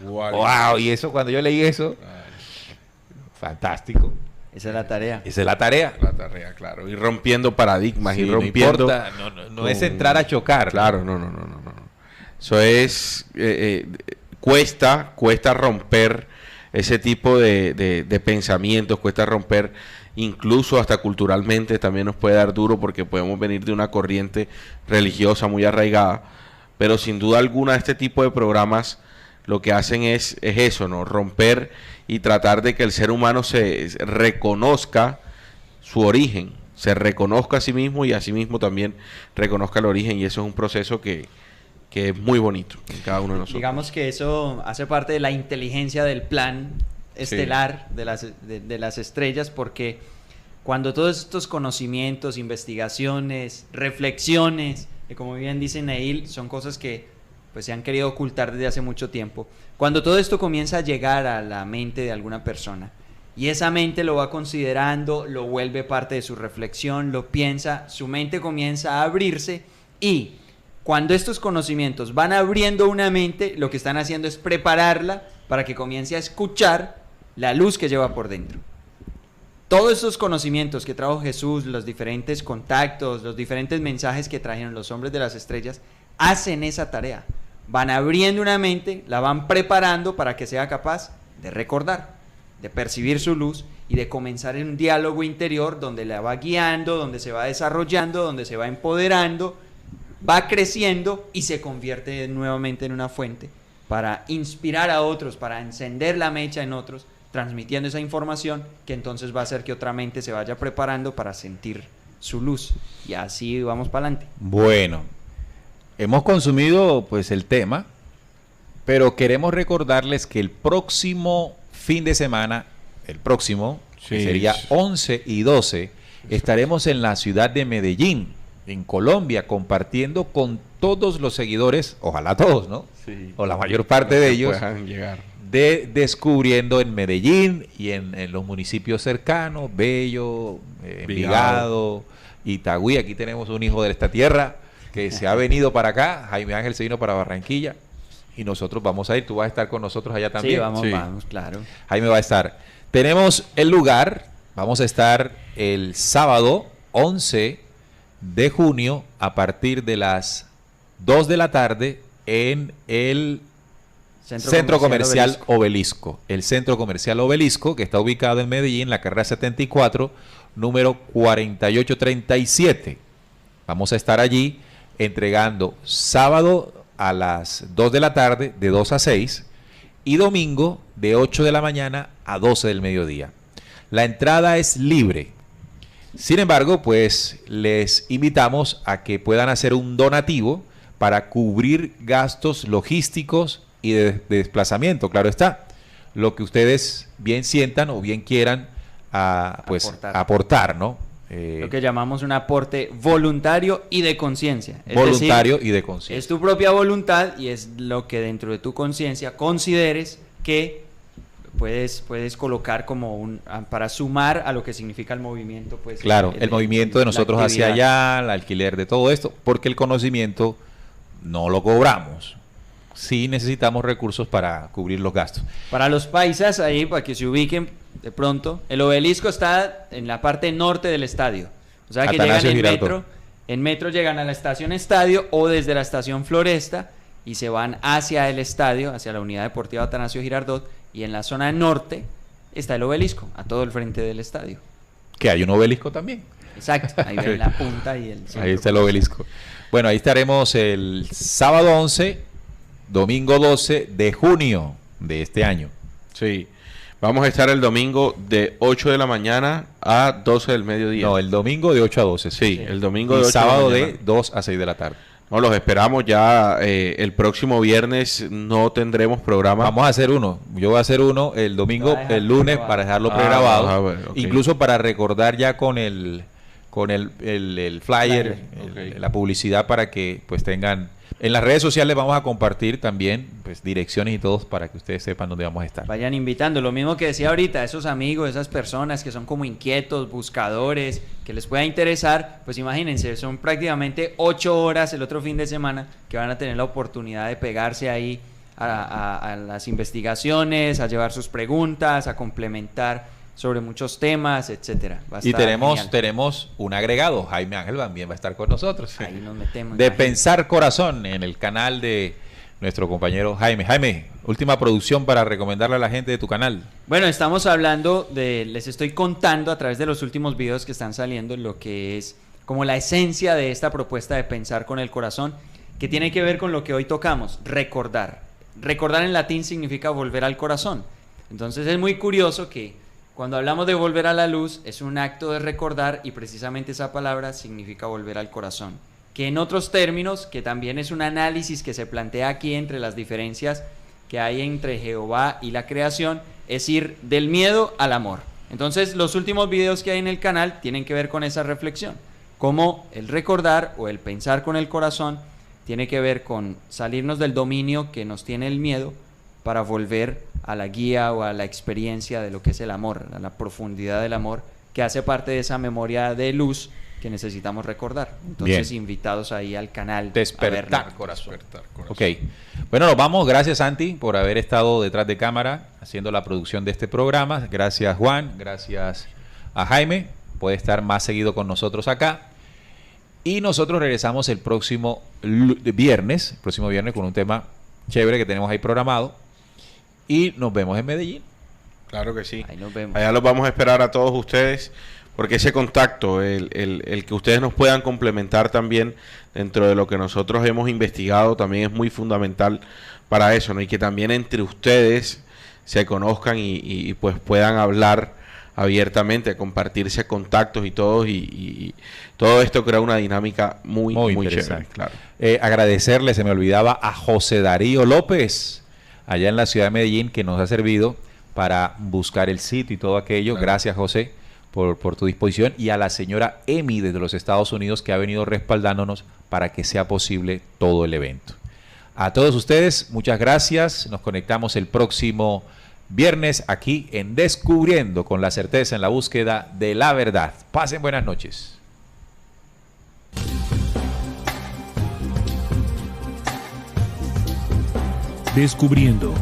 Wow, y eso, cuando yo leí eso, fantástico. Esa es la tarea. Esa es la tarea. La tarea, claro. Ir rompiendo paradigmas, Sí, ir rompiendo. No importa, no es entrar a chocar. Claro, no. Eso es. Cuesta romper ese tipo de pensamientos, cuesta romper. Incluso hasta culturalmente también nos puede dar duro porque podemos venir de una corriente religiosa muy arraigada. Pero sin duda alguna, este tipo de programas lo que hacen es eso, ¿no? Romper y tratar de que el ser humano se reconozca su origen, se reconozca a sí mismo y a sí mismo también reconozca el origen, y eso es un proceso que es muy bonito en cada uno de nosotros. Digamos que eso hace parte de la inteligencia del plan estelar de las estrellas, porque cuando todos estos conocimientos, investigaciones, reflexiones, que como bien dice Neil, son cosas que pues se han querido ocultar desde hace mucho tiempo. Cuando todo esto comienza a llegar a la mente de alguna persona y esa mente lo va considerando, lo vuelve parte de su reflexión, lo piensa, su mente comienza a abrirse, y cuando estos conocimientos van abriendo una mente, lo que están haciendo es prepararla para que comience a escuchar la luz que lleva por dentro. Todos esos conocimientos que trajo Jesús, los diferentes contactos, los diferentes mensajes que trajeron los hombres de las estrellas, hacen esa tarea. Van abriendo una mente, la van preparando para que sea capaz de recordar, de percibir su luz y de comenzar en un diálogo interior donde la va guiando, donde se va desarrollando, donde se va empoderando, va creciendo y se convierte nuevamente en una fuente para inspirar a otros, para encender la mecha en otros, transmitiendo esa información que entonces va a hacer que otra mente se vaya preparando para sentir su luz. Y así vamos para adelante. Bueno, hemos consumido pues el tema, pero queremos recordarles que el próximo fin de semana, que sería 11 y 12, estaremos en la ciudad de Medellín, en Colombia, compartiendo con todos los seguidores, ojalá todos, ¿no? Sí. O la mayor parte de ellos, puedan llegar. de Descubriendo en Medellín y en los municipios cercanos, Bello, Envigado, Itagüí. Aquí tenemos un hijo de esta tierra que se ha venido para acá. Jaime Ángel se vino para Barranquilla y nosotros vamos a ir. Tú vas a estar con nosotros allá también. Sí, vamos, claro. Jaime va a estar. Tenemos el lugar. Vamos a estar el sábado 11 de junio a partir de las 2 de la tarde en el Centro Comercial Obelisco. El Centro Comercial Obelisco, que está ubicado en Medellín, la carrera 74, número 4837. Vamos a estar allí entregando sábado a las 2 de la tarde, de 2 a 6, y domingo de 8 de la mañana a 12 del mediodía. La entrada es libre. Sin embargo, pues les invitamos a que puedan hacer un donativo para cubrir gastos logísticos y de desplazamiento, claro está. Lo que ustedes bien sientan o bien quieran pues aportar, ¿no? Lo que llamamos un aporte voluntario y de conciencia. Voluntario y de conciencia. Es tu propia voluntad y es lo que dentro de tu conciencia consideres que puedes colocar como para sumar a lo que significa el movimiento. Pues, claro, el movimiento de nosotros hacia allá, el alquiler de todo esto, porque el conocimiento no lo cobramos. Sí necesitamos recursos para cubrir los gastos. Para los paisas, ahí para que se ubiquen de pronto, el obelisco está en la parte norte del estadio. O sea que Atanasio llegan Girardot. en metro llegan a la estación estadio o desde la estación Floresta y se van hacia el estadio, hacia la unidad deportiva Atanasio Girardot, y en la zona norte está el obelisco, a todo el frente del estadio. Que hay un obelisco también. Exacto, ahí ven la punta y el centro. Ahí está el obelisco. Bueno, ahí estaremos el sábado 11 domingo 12 de junio de este año. Sí. Vamos a estar el domingo de 8 de la mañana a 12 del mediodía. No, el domingo de 8 a 12. Sí, el domingo de y 8 sábado de la mañana. de 2 a 6 de la tarde. No, los esperamos ya. El próximo viernes no tendremos programa. Vamos a hacer uno. Yo voy a hacer uno el domingo, Lo va a dejar el lunes, pregrabado. para dejarlo pregrabado. bueno, ok. Incluso para recordar ya con el flyer, Ok. la publicidad, para que pues tengan... En las redes sociales vamos a compartir también pues direcciones y todos para que ustedes sepan dónde vamos a estar. Vayan invitando, lo mismo que decía ahorita, esos amigos, esas personas que son como inquietos, buscadores, que les pueda interesar, pues imagínense, son prácticamente 8 horas el otro fin de semana que van a tener la oportunidad de pegarse ahí a las investigaciones, a llevar sus preguntas, a complementar sobre muchos temas, etcétera. Va a Y estar genial. tenemos un agregado, Jaime Ángel también va a estar con nosotros. Ahí nos metemos. De imagínense. Pensar Corazón, en el canal de nuestro compañero Jaime. Jaime, última producción para recomendarle a la gente de tu canal. Bueno, estamos hablando les estoy contando a través de los últimos videos que están saliendo lo que es como la esencia de esta propuesta de pensar con el corazón, que tiene que ver con lo que hoy tocamos, recordar. Recordar en latín significa volver al corazón. Entonces es muy curioso que cuando hablamos de volver a la luz es un acto de recordar y precisamente esa palabra significa volver al corazón. Que en otros términos, que también es un análisis que se plantea aquí entre las diferencias que hay entre Jehová y la creación, es ir del miedo al amor. Entonces los últimos videos que hay en el canal tienen que ver con esa reflexión. Cómo el recordar o el pensar con el corazón tiene que ver con salirnos del dominio que nos tiene el miedo para volver a la guía o a la experiencia de lo que es el amor, a la profundidad del amor, que hace parte de esa memoria de luz que necesitamos recordar. Entonces, Bien. invitados ahí al canal. a Despertar verlo. corazón. Ok. Bueno, nos vamos. Gracias, Santi, por haber estado detrás de cámara haciendo la producción de este programa. Gracias, Juan. Gracias a Jaime. Puede estar más seguido con nosotros acá. Y nosotros regresamos el próximo viernes con un tema chévere que tenemos ahí programado. Y nos vemos en Medellín. Claro que sí. Ahí nos vemos. Allá los vamos a esperar a todos ustedes, porque ese contacto, el que ustedes nos puedan complementar también dentro de lo que nosotros hemos investigado, también es muy fundamental para eso, ¿no? Y que también entre ustedes se conozcan y pues puedan hablar abiertamente, compartirse contactos y todo, y todo esto crea una dinámica muy interesante. chévere, claro. Agradecerle, se me olvidaba, a José Darío López, allá en la ciudad de Medellín, que nos ha servido para buscar el sitio y todo aquello. Claro. Gracias, José, por tu disposición. Y a la señora Emi desde los Estados Unidos, que ha venido respaldándonos para que sea posible todo el evento. A todos ustedes, muchas gracias. Nos conectamos el próximo viernes aquí en Descubriendo con la certeza en la búsqueda de la verdad. Pasen buenas noches. Descubriendo